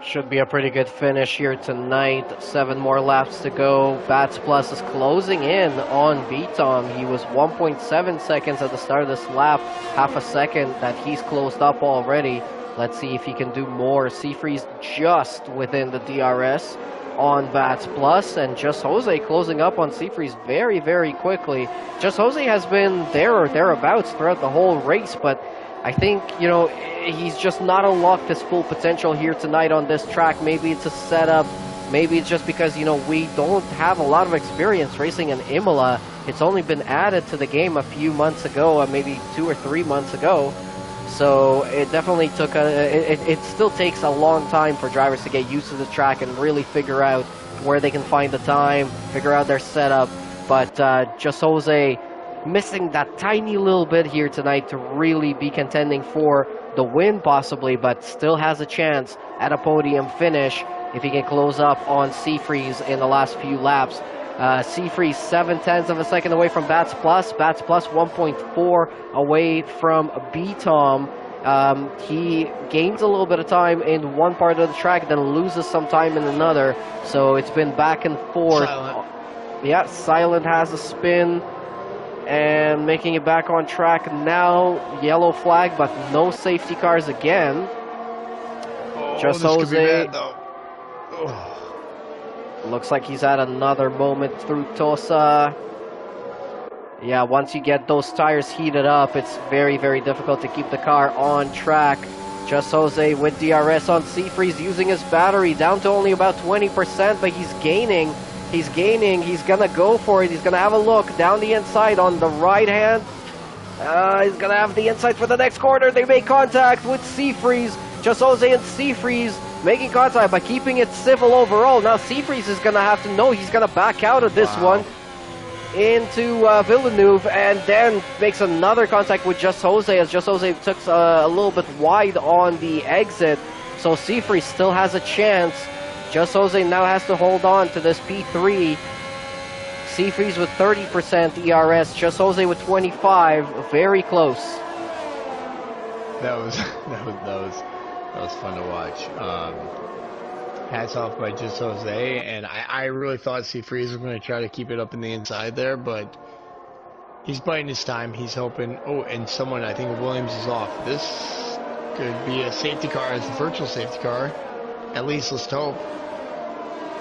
Should be a pretty good finish here tonight. 7 more laps to go. Bats Plus is closing in on B-Tom. He was 1.7 seconds at the start of this lap. Half a second that he's closed up already. Let's see if he can do more. Seafreeze just within the DRS on Bats Plus, and Just Jose closing up on Seafreeze very, very quickly. Just Jose has been there or thereabouts throughout the whole race, but I think, you know, he's just not unlocked his full potential here tonight on this track. Maybe it's a setup. Maybe it's just because, you know, we don't have a lot of experience racing in Imola. It's only been added to the game a few months ago, maybe 2 or 3 months ago. So it definitely took it still takes a long time for drivers to get used to the track and really figure out where they can find the time, figure out their setup. But Just Jose missing that tiny little bit here tonight to really be contending for the win possibly, but still has a chance at a podium finish if he can close up on Seafreeze in the last few laps. Seafreeze 0.7 of a second away from Bats Plus. Bats Plus 1.4 away from B-Tom. He gains a little bit of time in one part of the track, then loses some time in another. So it's been back and forth. Silent. Yeah, Silent has a spin and making it back on track now. Yellow flag, but no safety cars again. Just this Jose. could be bad, though. Oh. Looks like he's had another moment through Tosa. Yeah, once you get those tires heated up, it's very, very difficult to keep the car on track. Just Jose with DRS on Seafreeze using his battery down to only about 20%, but he's gaining. He's gaining. He's going to go for it. He's going to have a look down the inside on the right hand. He's going to have the inside for the next corner. They make contact with Seafreeze. Just Jose and Seafreeze making contact by keeping it civil overall. Now Seafreeze is going to have to know he's going to back out of this one into Villeneuve, and then makes another contact with Just Jose, as Just Jose took a little bit wide on the exit. So Seafreeze still has a chance. Just Jose now has to hold on to this P3. Seafreeze with 30% ERS, Just Jose with 25, very close. That was fun to watch. Hats off by Just Jose, and I really thought Seafreeze was going to try to keep it up in the inside there, but he's biding his time. He's hoping. Oh, and someone, I think Williams is off. This could be a safety car, as a virtual safety car. At least let's hope.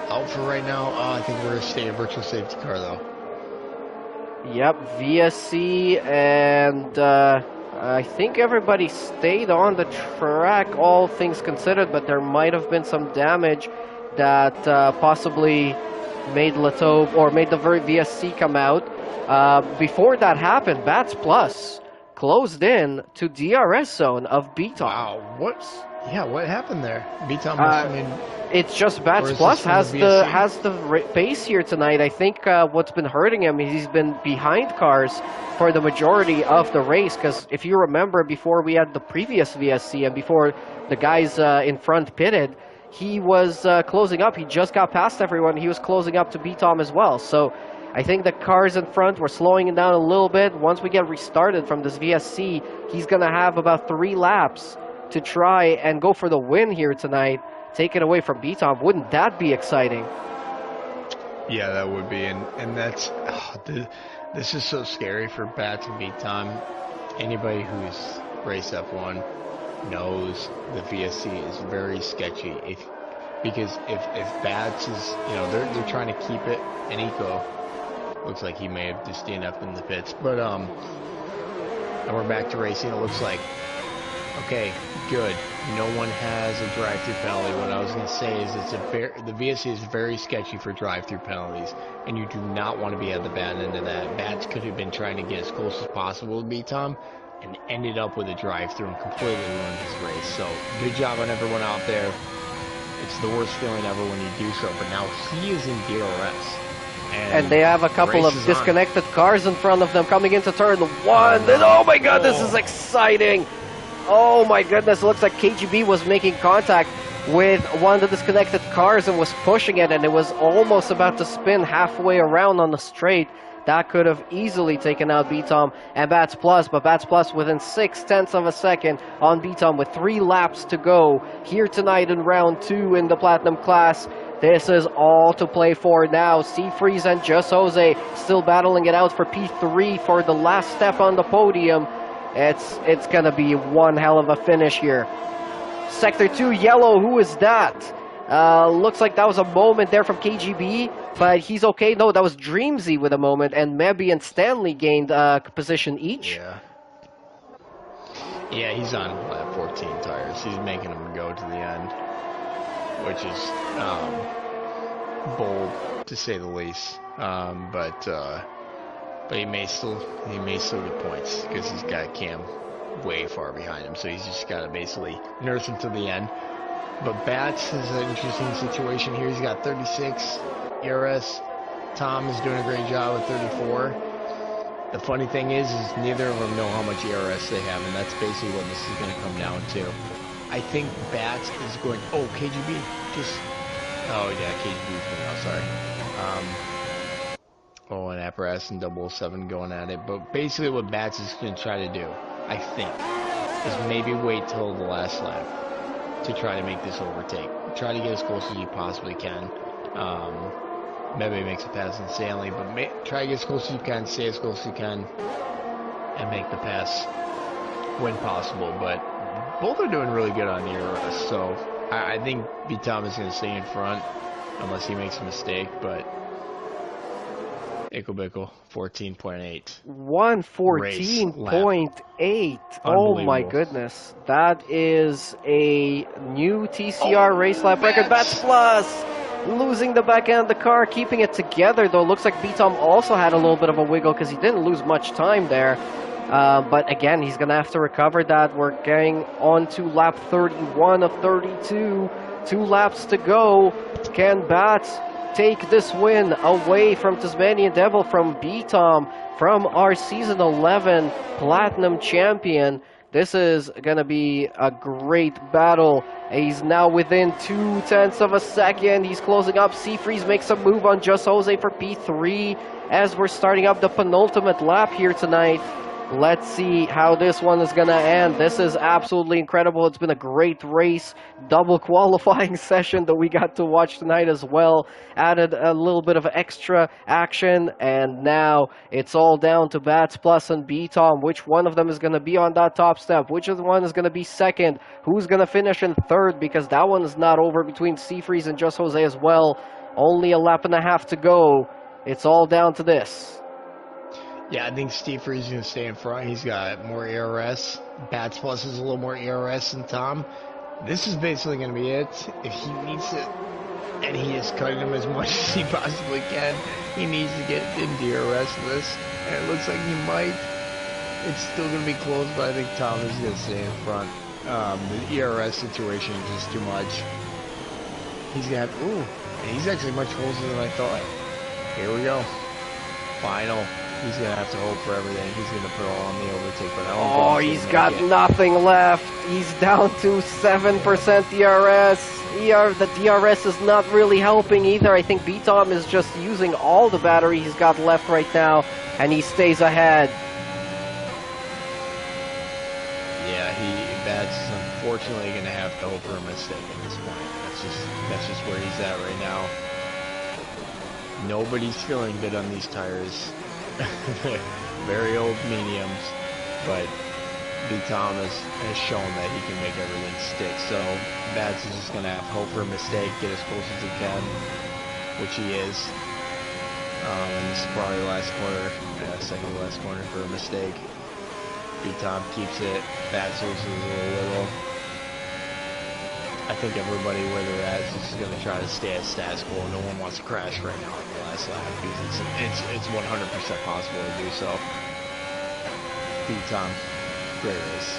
Out for right now. I think we're going to stay a virtual safety car though. Yep, VSC, and I think everybody stayed on the track, all things considered, but there might have been some damage that possibly made Latobe, or made the VSC come out. Before that happened, Bats Plus closed in to DRS zone of BTOM. Wow, what happened there? BTOM must have been... It's just Bats Plus has the pace here tonight. I think what's been hurting him is he's been behind cars for the majority of the race, because if you remember, before we had the previous VSC and before the guys in front pitted, he was closing up. He just got past everyone. He was closing up to BTOM as well. So I think the cars in front were slowing him down a little bit. Once we get restarted from this VSC, he's going to have about 3 laps to try and go for the win here tonight. Take it away from BTOM. Wouldn't that be exciting? Yeah, that would be. And that's... this is so scary for Bats and BTOM. Anybody who's raced F1 knows the VSC is very sketchy. Because if Bats is... they're trying to keep it. And Eco looks like he may have just DNF'd in the pits. But, and we're back to racing. It looks like... Okay, good. No one has a drive-through penalty. What I was going to say is the VSC is very sketchy for drive-through penalties, and you do not want to be at the bad end of that. Bats could have been trying to get as close as possible to BTOM and ended up with a drive-through and completely ruined his race. So, good job on everyone out there. It's the worst feeling ever when you do so, but now he is in DRS. And they have a couple of disconnected cars in front of them coming into turn 1. And oh my god, this is exciting! Oh my goodness, it looks like KGB was making contact with one of the disconnected cars and was pushing it, and it was almost about to spin halfway around on the straight. That could have easily taken out BTOM and Bats Plus, but Bats Plus within 0.6 of a second on BTOM with 3 laps to go here tonight in round 2 in the Platinum class. This is all to play for now. Seafreeze and Just Jose still battling it out for P3 for the last step on the podium. It's going to be one hell of a finish here. Sector 2, yellow, who is that? Looks like that was a moment there from KGB, but he's okay. No, that was Dreamsy with a moment, and Mebby and Stanley gained position each. Yeah, he's on lap 14 tires. He's making them go to the end, which is bold, to say the least. But he may still get points because he's got Cam way far behind him, so he's just got to basically nurse him to the end. But Bats is an interesting situation here. He's got 36 ERS. Tom is doing a great job with 34. The funny thing is neither of them know how much ERS they have, and that's basically what this is going to come down to. I think Bats is going... Oh, KGB just... Oh, yeah, KGB is going out, sorry. And Apparatus and 007 going at it. But basically what Bats is going to try to do, I think, is maybe wait till the last lap to try to make this overtake. Try to get as close as you possibly can. Maybe makes a pass in Stanley, but try to get as close as you can, stay as close as you can, and make the pass when possible. But both are doing really good on ERS, so I think BTOM is going to stay in front unless he makes a mistake, but Ickelbickle, 14.8. 114.8. Oh my Unbelievable. goodness. That is a new TCR race lap record. Bats Plus losing the back end of the car, keeping it together though. Looks like B-Tom also had a little bit of a wiggle because he didn't lose much time there. But again, he's going to have to recover that. We're getting on to lap 31 of 32. 2 laps to go. Can Bats take this win away from Tasmanian Devil, from B-Tom, from our Season 11 Platinum Champion? This is going to be a great battle. He's now within 0.2 of a second. He's closing up. Seafreeze makes a move on Just Jose for P3 as we're starting up the penultimate lap here tonight. Let's see how this one is going to end. This is absolutely incredible. It's been a great race. Double qualifying session that we got to watch tonight as well. Added a little bit of extra action. And now it's all down to Bats Plus and B-Tom. Which one of them is going to be on that top step? Which one is going to be second? Who's going to finish in third? Because that one is not over between Seafreeze and Just Jose as well. Only a lap and a half to go. It's all down to this. Yeah, I think Steve Freeze is going to stay in front. He's got more ERS. Bats Plus is a little more ERS than Tom. This is basically going to be it. If he needs it, and he is cutting him as much as he possibly can, he needs to get into ERS for this. And it looks like he might. It's still going to be close, but I think Tom is going to stay in front. The ERS situation is just too much. He's going to have... Ooh, and he's actually much closer than I thought. Here we go. Final. He's going to have to hope for everything. He's going to put all on the overtake. But I don't think he's got nothing left. He's down to 7% DRS. The DRS is not really helping either. I think B-Tom is just using all the battery he's got left right now, and he stays ahead. Yeah, Bats is unfortunately going to have to hope for a mistake at this point. That's just where he's at right now. Nobody's feeling good on these tires. Very old mediums, but B-Tom has shown that he can make everything stick. So Bats is just going to have hope for a mistake, get as close as he can, which he is. And this is probably the last corner, second to last corner for a mistake. B-Tom keeps it, Bats loses a little. I think everybody where they're at is just going to try to stay at status quo. No one wants to crash right now at the last lap because it's 100% possible to do so. B-Tom, great race.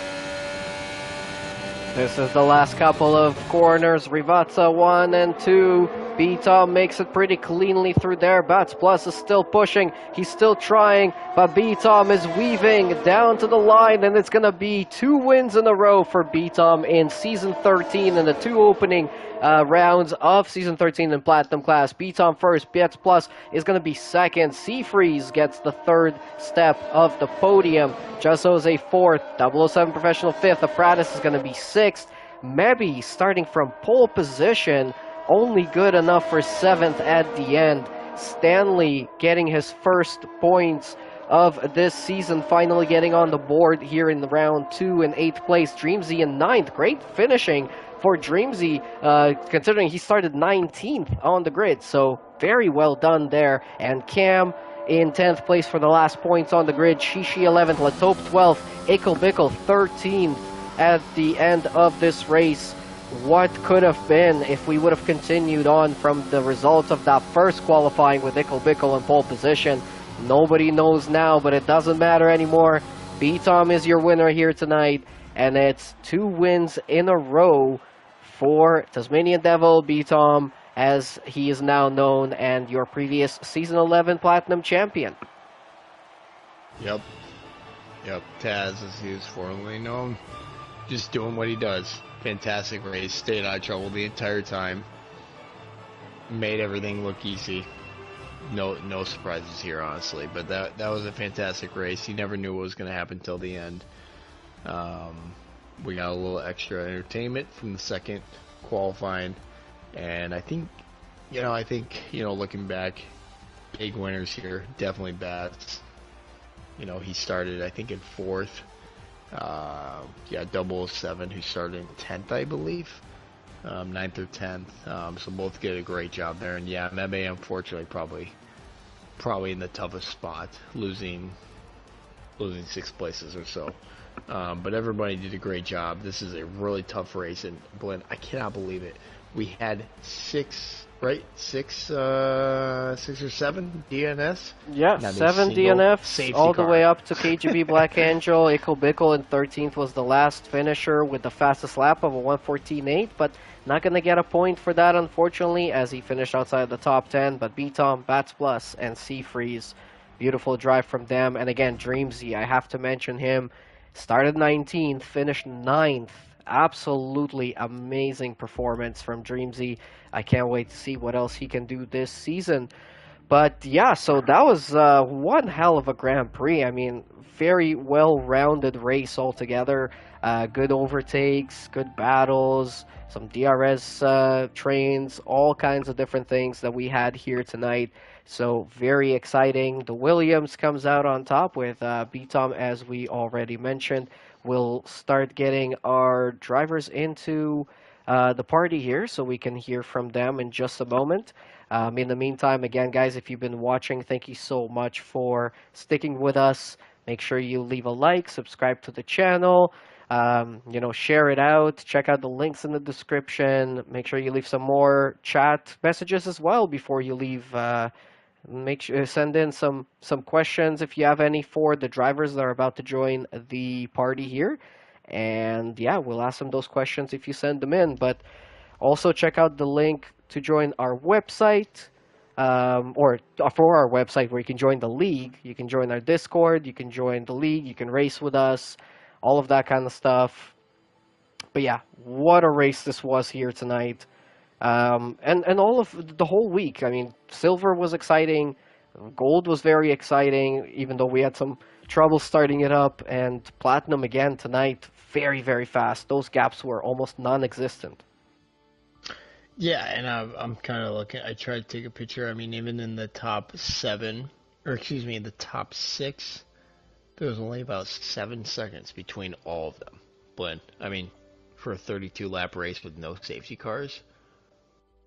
This is the last couple of corners. Rivazza 1 and 2. B-Tom makes it pretty cleanly through there. Bats Plus is still pushing. He's still trying, but B-Tom is weaving down to the line, and it's going to be 2 wins in a row for B-Tom in Season 13 in the 2 opening rounds of Season 13 in Platinum class. B-Tom first, Bats Plus is going to be second. Seafreeze gets the 3rd step of the podium. Just Jose 4th, 007 Professional 5th. Aparatus is going to be 6th. Mebby starting from pole position, only good enough for 7th at the end. Stanley getting his first points of this season, finally getting on the board here in round 2 in 8th place. Dreamzy in 9th. Great finishing for Dreamzy, considering he started 19th on the grid. So very well done there. And Cam in 10th place for the last points on the grid. Shishi 11th, Latope 12th, Ickelbickle 13th at the end of this race. What could have been if we would have continued on from the results of that first qualifying with Ickelbickle in pole position? Nobody knows now, but it doesn't matter anymore. B-Tom is your winner here tonight, and it's 2 wins in a row for Tasmanian Devil B-Tom, as he is now known, and your previous Season 11 Platinum Champion. Yep, Taz, as he is formerly known, just doing what he does. Fantastic race, stayed out of trouble the entire time, made everything look easy. No surprises here, honestly, but that was a fantastic race. You never knew what was going to happen till the end. We got a little extra entertainment from the second qualifying, and I think looking back, big winners here, definitely Bats. He started, I think, in 4th. 007, who started in 10th, I believe, 9th or 10th. So both did a great job there. And yeah, Mebe, unfortunately, probably probably in the toughest spot, losing 6 places or so. But everybody did a great job. This is a really tough race, and Glenn, I cannot believe it. We had 6 or 7 DNS. Yeah, Not a 7 single DNFs, safety all the car. way up to KGB Black Angel. Ickle Bickle in 13th was the last finisher with the fastest lap of a 1:14.8, but not going to get a point for that, unfortunately, as he finished outside the top 10. But B-Tom, Bats Plus, and Seafreeze, beautiful drive from them. And again, Dreamsy, I have to mention him. Started 19th, finished 9th. Absolutely amazing performance from Dreamsy. I can't wait to see what else he can do this season. But yeah, so that was one hell of a Grand Prix. I mean, very well-rounded race altogether. Good overtakes, good battles, some DRS trains, all kinds of different things that we had here tonight. So very exciting. The Williams comes out on top with B-Tom, as we already mentioned. We'll start getting our drivers into the party here so we can hear from them in just a moment. In the meantime, again, guys, if you've been watching, thank you so much for sticking with us. Make sure you leave a like, subscribe to the channel, share it out, check out the links in the description. Make sure you leave some more chat messages as well before you leave. Make sure send in some questions if you have any for the drivers that are about to join the party here. And yeah, we'll ask them those questions if you send them in. But also check out the link to join our website, or for our website where you can join the league. You can join our Discord, you can join the league, you can race with us, all of that kind of stuff. But yeah, what a race this was here tonight. And all of the whole week. I mean, silver was exciting, gold was very exciting, even though we had some trouble starting it up, and platinum again tonight, very, very fast. Those gaps were almost non-existent. Yeah, and I'm kind of looking. I tried to take a picture. I mean, even in the top 7, or excuse me, in the top 6, there was only about 7 seconds between all of them. But I mean, for a 32-lap race with no safety cars,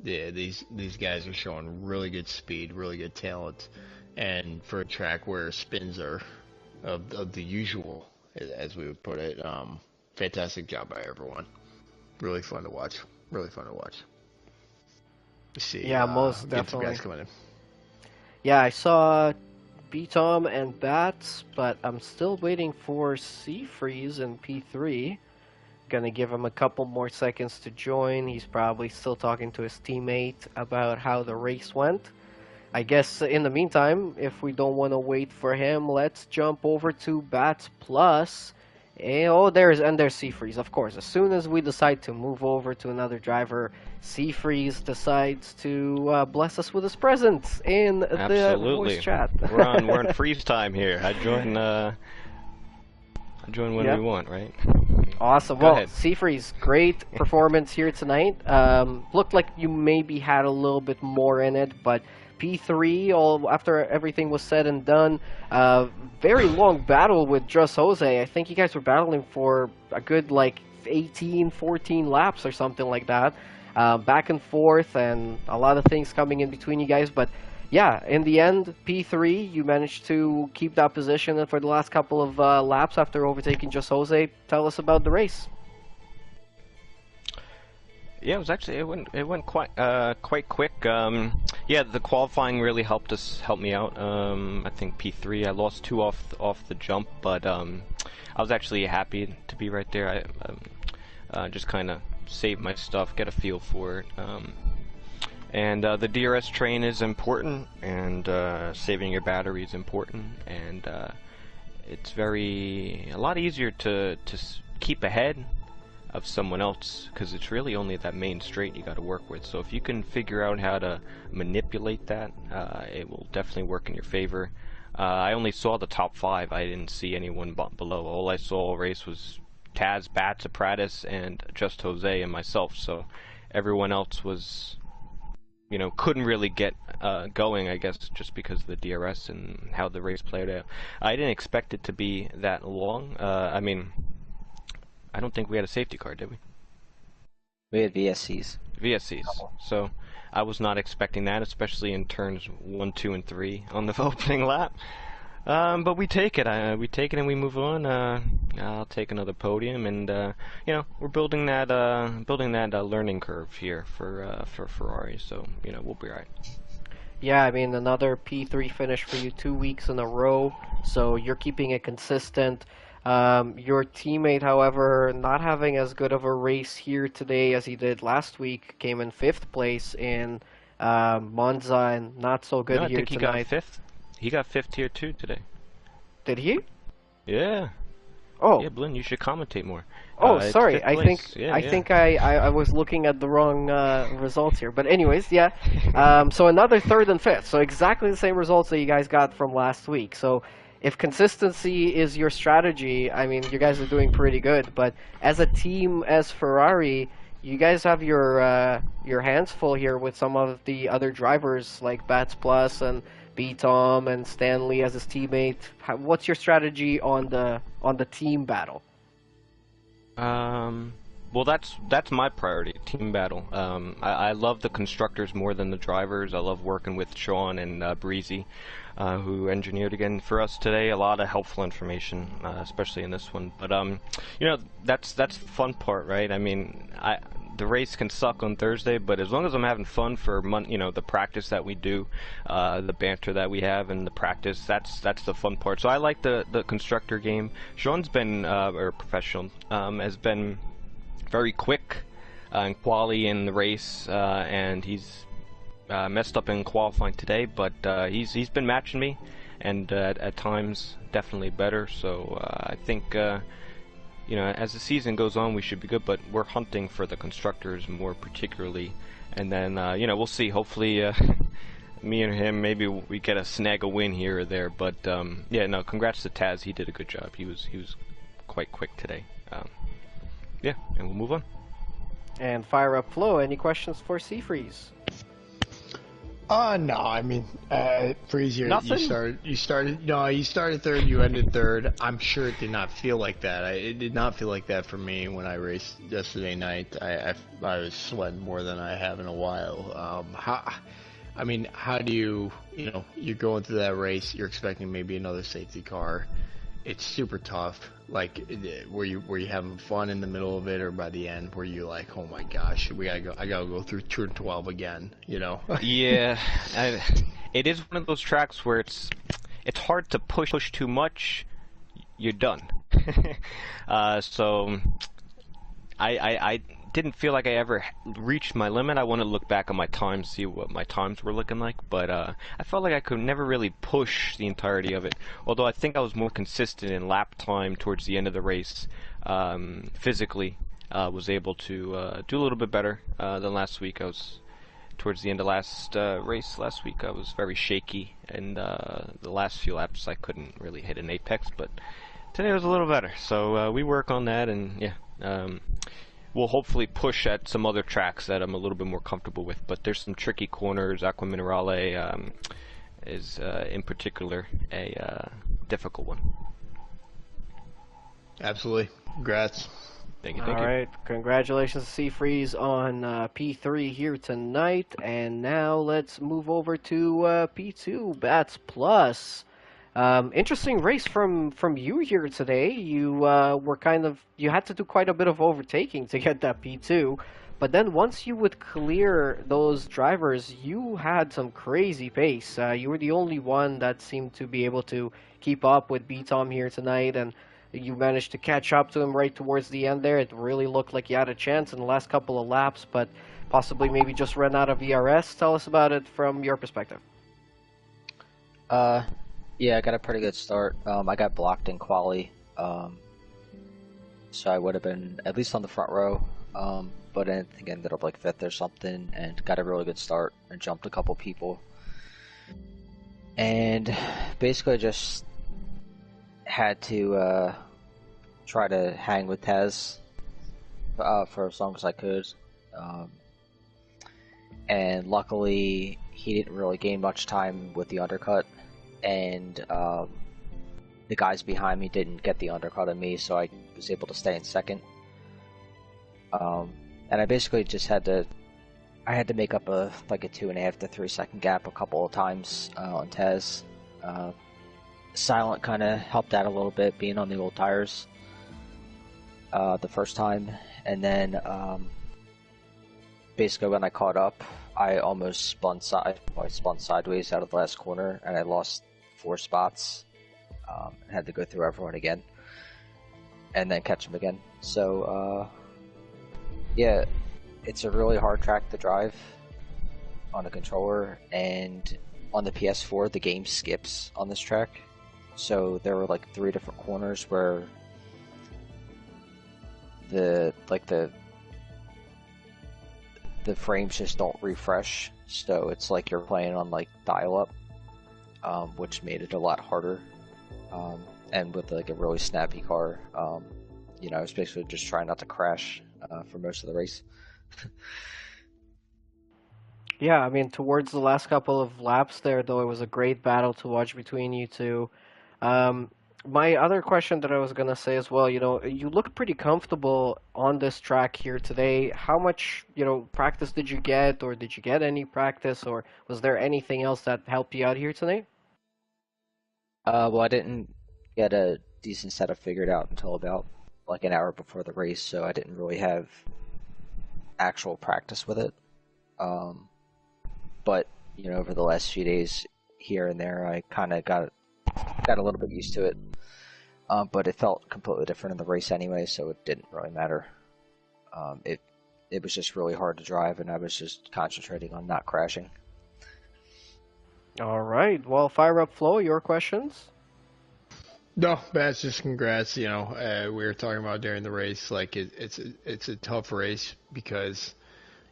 yeah, these guys are showing really good speed, really good talent, and for a track where spins are of the usual, as we would put it, fantastic job by everyone. Really fun to watch. Really fun to watch. See, yeah, most get some definitely. guys coming in. Yeah, I saw B-Tom and Bats, but I'm still waiting for Seafreeze and P3. Gonna give him a couple more seconds to join. He's probably still talking to his teammate about how the race went. I guess in the meantime, if we don't want to wait for him, let's jump over to Bats Plus. Oh, there's Seafreeze, of course. As soon as we decide to move over to another driver, Seafreeze decides to bless us with his presence in the voice chat. we're on freeze time here. I join when we want, right? Awesome. Well, Seafreeze, great performance here tonight. Looked like you maybe had a little bit more in it, but P3, after everything was said and done, very long battle with Just Jose. I think you guys were battling for a good 18, 14 laps or something like that. Back and forth, and a lot of things coming in between you guys, but yeah, in the end, P3, you managed to keep that position for the last couple of laps after overtaking Just Jose. Tell us about the race. Yeah, it was actually it went quite quick. Yeah, the qualifying really helped me out. I think P3, I lost 2 off the jump, but I was actually happy to be right there. I just kind of save my stuff, get a feel for it. And the DRS train is important, and saving your battery is important, and it's a lot easier to keep ahead of someone else, because it's really only that main straight you got to work with. So if you can figure out how to manipulate that, it will definitely work in your favor. I only saw the top 5. I didn't see anyone below. All I saw all race was Taz, Bats, Apprentice, and Just Jose and myself. So everyone else was, couldn't really get going, I guess, just because of the DRS and how the race played out. I didn't expect it to be that long. I mean, I don't think we had a safety car, did we? We had VSCs. VSCs. So I was not expecting that, especially in turns 1, 2, and 3 on the opening lap. But we take it. We take it and we move on. I'll take another podium, and you know, we're building that learning curve here for Ferrari. So you know, we'll be right. Yeah, I mean, another P3 finish for you 2 weeks in a row, so you're keeping it consistent. Your teammate, however, not having as good of a race here today as he did last week, came in 5th place in Monza, and not so good No, I here think he tonight. got 5th. He got 5th here too today. Did he? Yeah. Oh. Yeah, Blinn, you should commentate more. Oh, It's sorry. 5th I place. think Yeah, I yeah. think I was looking at the wrong results here. But anyways, yeah. So another 3rd and 5th. So exactly the same results that you guys got from last week. So if consistency is your strategy, I mean, you guys are doing pretty good. But as a team, as Ferrari, you guys have your hands full here with some of the other drivers like Bats Plus and B Tom and Stanley as his teammate. What's your strategy on the team battle? Well, that's my priority, team battle. I love the constructors more than the drivers. I love working with Sean and Breezy, who engineered again for us today. A lot of helpful information, especially in this one. But you know, that's the fun part, right? I mean, the race can suck on Thursday, but as long as I'm having fun for you know, the practice that we do, the banter that we have, and the practice, that's the fun part. So I like the constructor game. Sean's been or professional has been very quick in quali in the race, and he's messed up in qualifying today, but he's been matching me, and at times definitely better. So I think you know, as the season goes on, we should be good, but we're hunting for the constructors more particularly, and then you know, we'll see. Hopefully me and him, maybe we get a snag a win here or there, but yeah, no, congrats to Taz. He did a good job. He was quite quick today. Yeah, and we'll move on. And fire up Flo. Any questions for Seafreeze? No, I mean, Freeze, you Nothing? you started 3rd, you ended 3rd. I'm sure it did not feel like that. It did not feel like that for me when I raced yesterday night. I was sweating more than I have in a while. How do you know, you're going through that race, you're expecting maybe another safety car. It's super tough. Like, were you having fun in the middle of it, or by the end were you like, oh my gosh, I gotta go through turn 12 again, you know? Yeah, it is one of those tracks where it's hard to push too much. You're done. So I didn't feel like I ever reached my limit. I want to look back on my times, see what my times were looking like, but I felt like I could never really push the entirety of it, although I think I was more consistent in lap time towards the end of the race. Physically was able to do a little bit better than last week. I was towards the end of last race last week, I was very shaky, and the last few laps I couldn't really hit an apex, but today was a little better, so we work on that, and yeah, we'll hopefully push at some other tracks that I'm a little bit more comfortable with, but there's some tricky corners. Aqua Minerale is in particular a difficult one. Absolutely. Congrats. Thank you. All right, congratulations to Seafreeze on P3 here tonight, and now let's move over to P2, Bats Plus. Interesting race from you here today. You you had to do quite a bit of overtaking to get that P2, but then once you would clear those drivers, you had some crazy pace. You were the only one that seemed to be able to keep up with B-Tom here tonight, and you managed to catch up to him right towards the end there. It really looked like you had a chance in the last couple of laps, but possibly maybe just ran out of ERS. Tell us about it from your perspective. Yeah, I got a pretty good start. I got blocked in quali, so I would have been at least on the front row, but I think I ended up like 5th or something, and got a really good start and jumped a couple people. And basically just had to try to hang with Tez for as long as I could. And luckily, he didn't really gain much time with the undercut, and the guys behind me didn't get the undercut on me, so I was able to stay in 2nd. And I basically just had to I had to make up a 2.5 to 3 second gap a couple of times on Tez. Silent kind of helped out a little bit, being on the old tires the first time, and then basically when I caught up, I almost spun sideways out of the last corner, and I lost 4 spots. And had to go through everyone again, and then catch them again. So yeah, it's a really hard track to drive on a controller, and on the PS4 the game skips on this track. So there were 3 different corners where the frames just don't refresh, so it's like you're playing on dial-up, which made it a lot harder. And with a really snappy car, I was basically just trying not to crash for most of the race. Yeah, I mean, towards the last couple of laps there, though, it was a great battle to watch between you two. My other question that I was going to say as well, you looked pretty comfortable on this track here today. How much, practice did you get, or did you get any practice, or was there anything else that helped you out here tonight? Well, I didn't get a decent setup figured out until about an hour before the race, so I didn't really have actual practice with it. But over the last few days here and there, I kind of got a little bit used to it. But it felt completely different in the race anyway, so it didn't really matter. It was just really hard to drive, and I was just concentrating on not crashing. All right. Well, fire up, Flo. Your questions? No, Bats, just congrats. We were talking about during the race, it's a tough race because,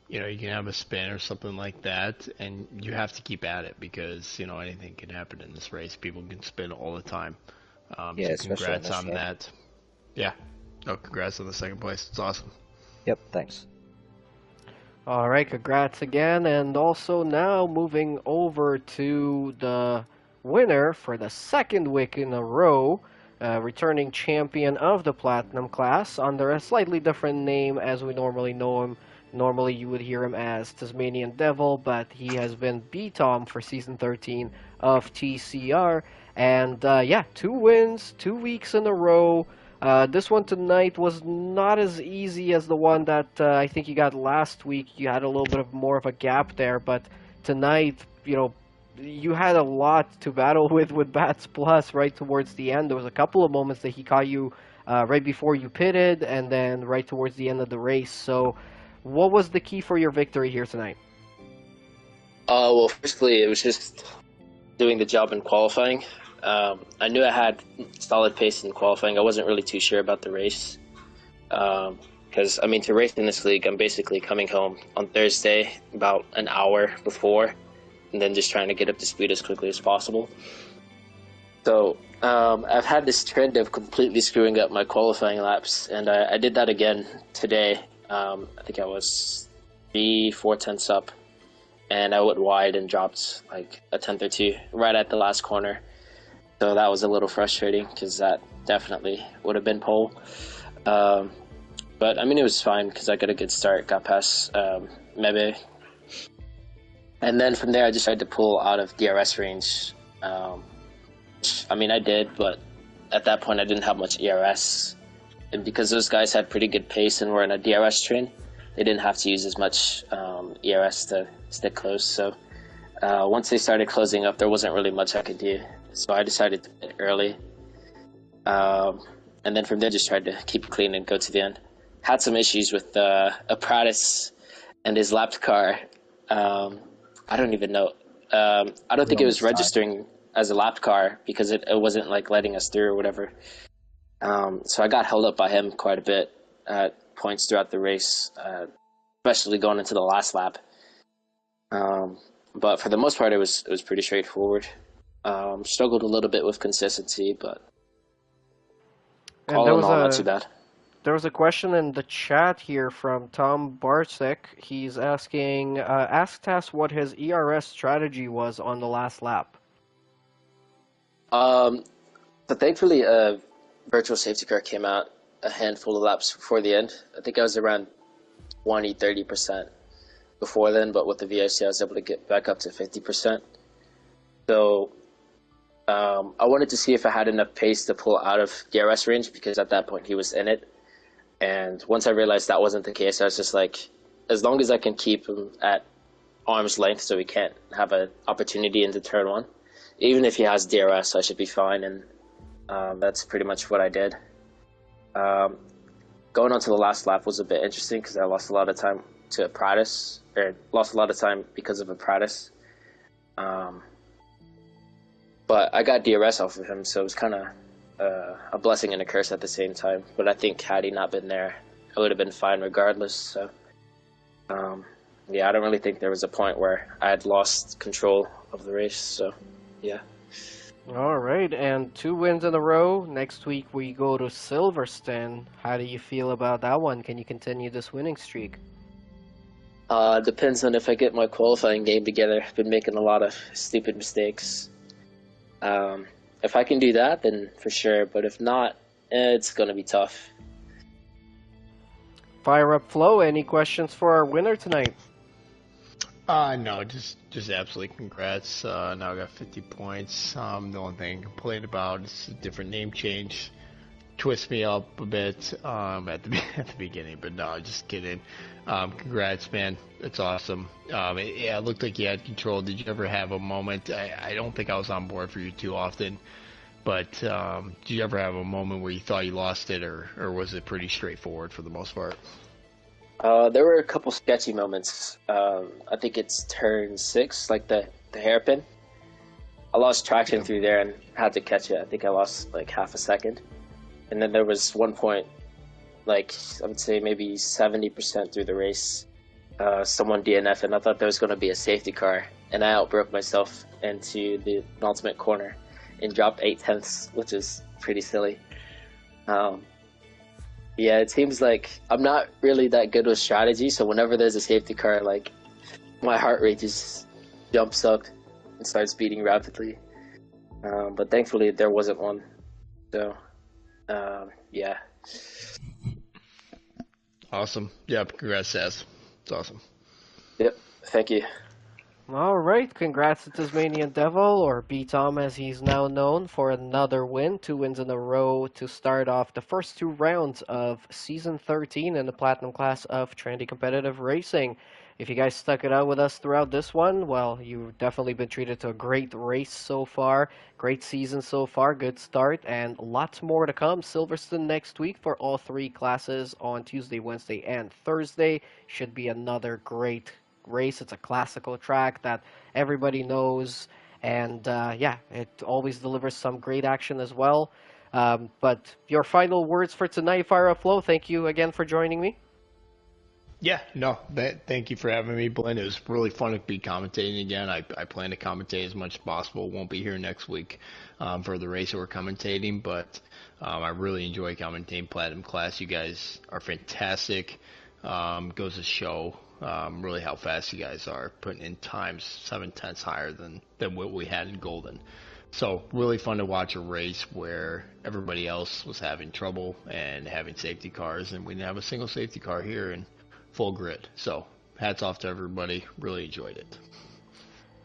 you can have a spin or something like that, and you have to keep at it because, anything can happen in this race. People can spin all the time. Yeah, so congrats on that. Yeah. No, congrats on the second place. It's awesome. Yep, thanks. All right, congrats again. And also now moving over to the winner for the second week in a row, returning champion of the Platinum class under a slightly different name as we normally know him. Normally you would hear him as Tasmanian Devil, but he has been B-Tom for Season 13 of TCR. And 2 wins, 2 weeks in a row. This one tonight was not as easy as the one that I think you got last week. You had a little bit of more of a gap there, but tonight, you had a lot to battle with Bats Plus right towards the end. There was a couple of moments that he caught you right before you pitted, and then right towards the end of the race. So, what was the key for your victory here tonight? Well, firstly, it was just doing the job in qualifying. I knew I had solid pace in qualifying. I wasn't really too sure about the race. Because, to race in this league, I'm basically coming home on Thursday about an hour before, and then just trying to get up to speed as quickly as possible. So, I've had this trend of completely screwing up my qualifying laps, and I did that again today. I think I was 3/4 tenths up, and I went wide and dropped a tenth or two right at the last corner. So that was a little frustrating because that definitely would have been pole. But it was fine because I got a good start, got past Mebe. And then from there, I just tried to pull out of DRS range. I did, but at that point, I didn't have much ERS. And because those guys had pretty good pace and were in a DRS train, they didn't have to use as much ERS to stick close. So once they started closing up, there wasn't really much I could do. So I decided to pit early. And then from there, just tried to keep it clean and go to the end. Had some issues with Apparatus and his lapped car. I don't even know. I don't think it was registering as a lapped car because it wasn't letting us through or whatever. So I got held up by him quite a bit at points throughout the race, especially going into the last lap. But for the most part, it was pretty straightforward. Struggled a little bit with consistency, but all in all, not too bad. There was a question in the chat here from Tom Barsik. He's asking, asked us what his ERS strategy was on the last lap. So thankfully, a virtual safety car came out a handful of laps before the end. I think I was around 20-30%. before then, but with the VIC I was able to get back up to 50%. So I wanted to see if I had enough pace to pull out of DRS range, because at that point he was in it. And once I realized that wasn't the case, I was just like, as long as I can keep him at arm's length so he can't have an opportunity into turn one, even if he has DRS, I should be fine. And that's pretty much what I did. Going on to the last lap was a bit interesting because I lost a lot of time to a Pratis, or lost a lot of time because of a Pratis. But I got DRS off of him, so it was kind of a blessing and a curse at the same time. But I think had he not been there, I would have been fine regardless. So, yeah, I don't really think there was a point where I had lost control of the race. So, yeah. All right, and 2 wins in a row. Next week we go to Silverstone. How do you feel about that one? Can you continue this winning streak? Depends on if I get my qualifying game together. I've been making a lot of stupid mistakes. If I can do that, then for sure. But if not, it's going to be tough. Fire up, Flo. Any questions for our winner tonight? No, just absolutely congrats. Now I got 50 points. The only thing I complained about is a different name change. Twist me up a bit at the beginning, but no, just kidding. Congrats, man. It's awesome. It looked like you had control. Did you ever have a moment? I don't think I was on board for you too often, but did you ever have a moment where you thought you lost it, or was it pretty straightforward for the most part? There were a couple sketchy moments. I think it's turn 6, like the hairpin. I lost traction through there and had to catch it. I think I lost like half a second. And then there was one point, like I would say maybe 70% through the race, someone DNF, and I thought there was going to be a safety car, and I outbroke myself into the penultimate corner and dropped 8/10, which is pretty silly. Yeah, it seems like I'm not really that good with strategy, so whenever there's a safety car, like my heart rate just jumps up and starts beating rapidly. But thankfully there wasn't one, so. Yeah. Awesome. Yep. Congrats, Saz. It's awesome. Yep. Thank you. All right. Congrats to Tasmanian Devil, or B-Tom as he's now known, for another win. 2 wins in a row to start off the first 2 rounds of Season 13 in the Platinum class of Trinity Competitive Racing. If you guys stuck it out with us throughout this one, well, you've definitely been treated to a great race so far. Great season so far, good start, and lots more to come. Silverstone next week for all 3 classes on Tuesday, Wednesday, and Thursday. Should be another great race. It's a classical track that everybody knows, and yeah, it always delivers some great action as well. But your final words for tonight, Fire Up Flow. Thank you again for joining me. Yeah, no, thank you for having me, Blaine. It was really fun to be commentating again. I plan to commentate as much as possible. Won't be here next week for the race that we're commentating, but I really enjoy commentating Platinum Class. You guys are fantastic. Goes to show really how fast you guys are, putting in times 7/10 higher than what we had in Golden. So really fun to watch a race where everybody else was having trouble and having safety cars, and we didn't have a single safety car here and full grid. So hats off to everybody. Really enjoyed it.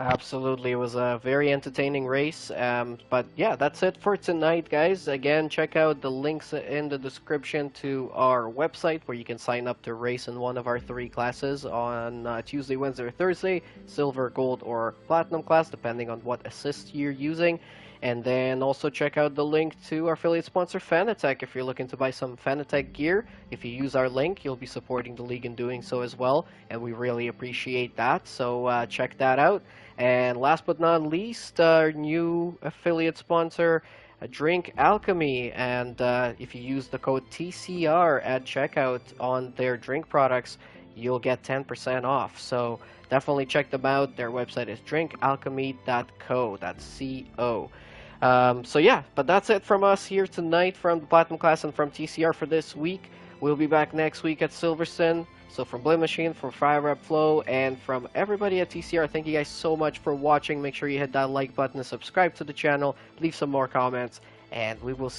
Absolutely. It was a very entertaining race. But yeah, that's it for tonight, guys. Again, check out the links in the description to our website where you can sign up to race in one of our 3 classes on Tuesday, Wednesday, or Thursday. Silver, Gold, or Platinum class, depending on what assist you're using. And then also check out the link to our affiliate sponsor, Fanatec, if you're looking to buy some Fanatec gear. If you use our link, you'll be supporting the league in doing so as well, and we really appreciate that. So check that out. And last but not least, our new affiliate sponsor, Drink Alchemy. And if you use the code TCR at checkout on their drink products, you'll get 10% off. So definitely check them out. Their website is drinkalchemy.co. That's C-O. So yeah, but that's it from us here tonight from the Platinum class and from TCR for this week. We'll be back next week at Silverstone. So from Blade Machine, from Fire Up Flow, and from everybody at TCR, thank you guys so much for watching. Make sure you hit that like button and subscribe to the channel. Leave some more comments, and we will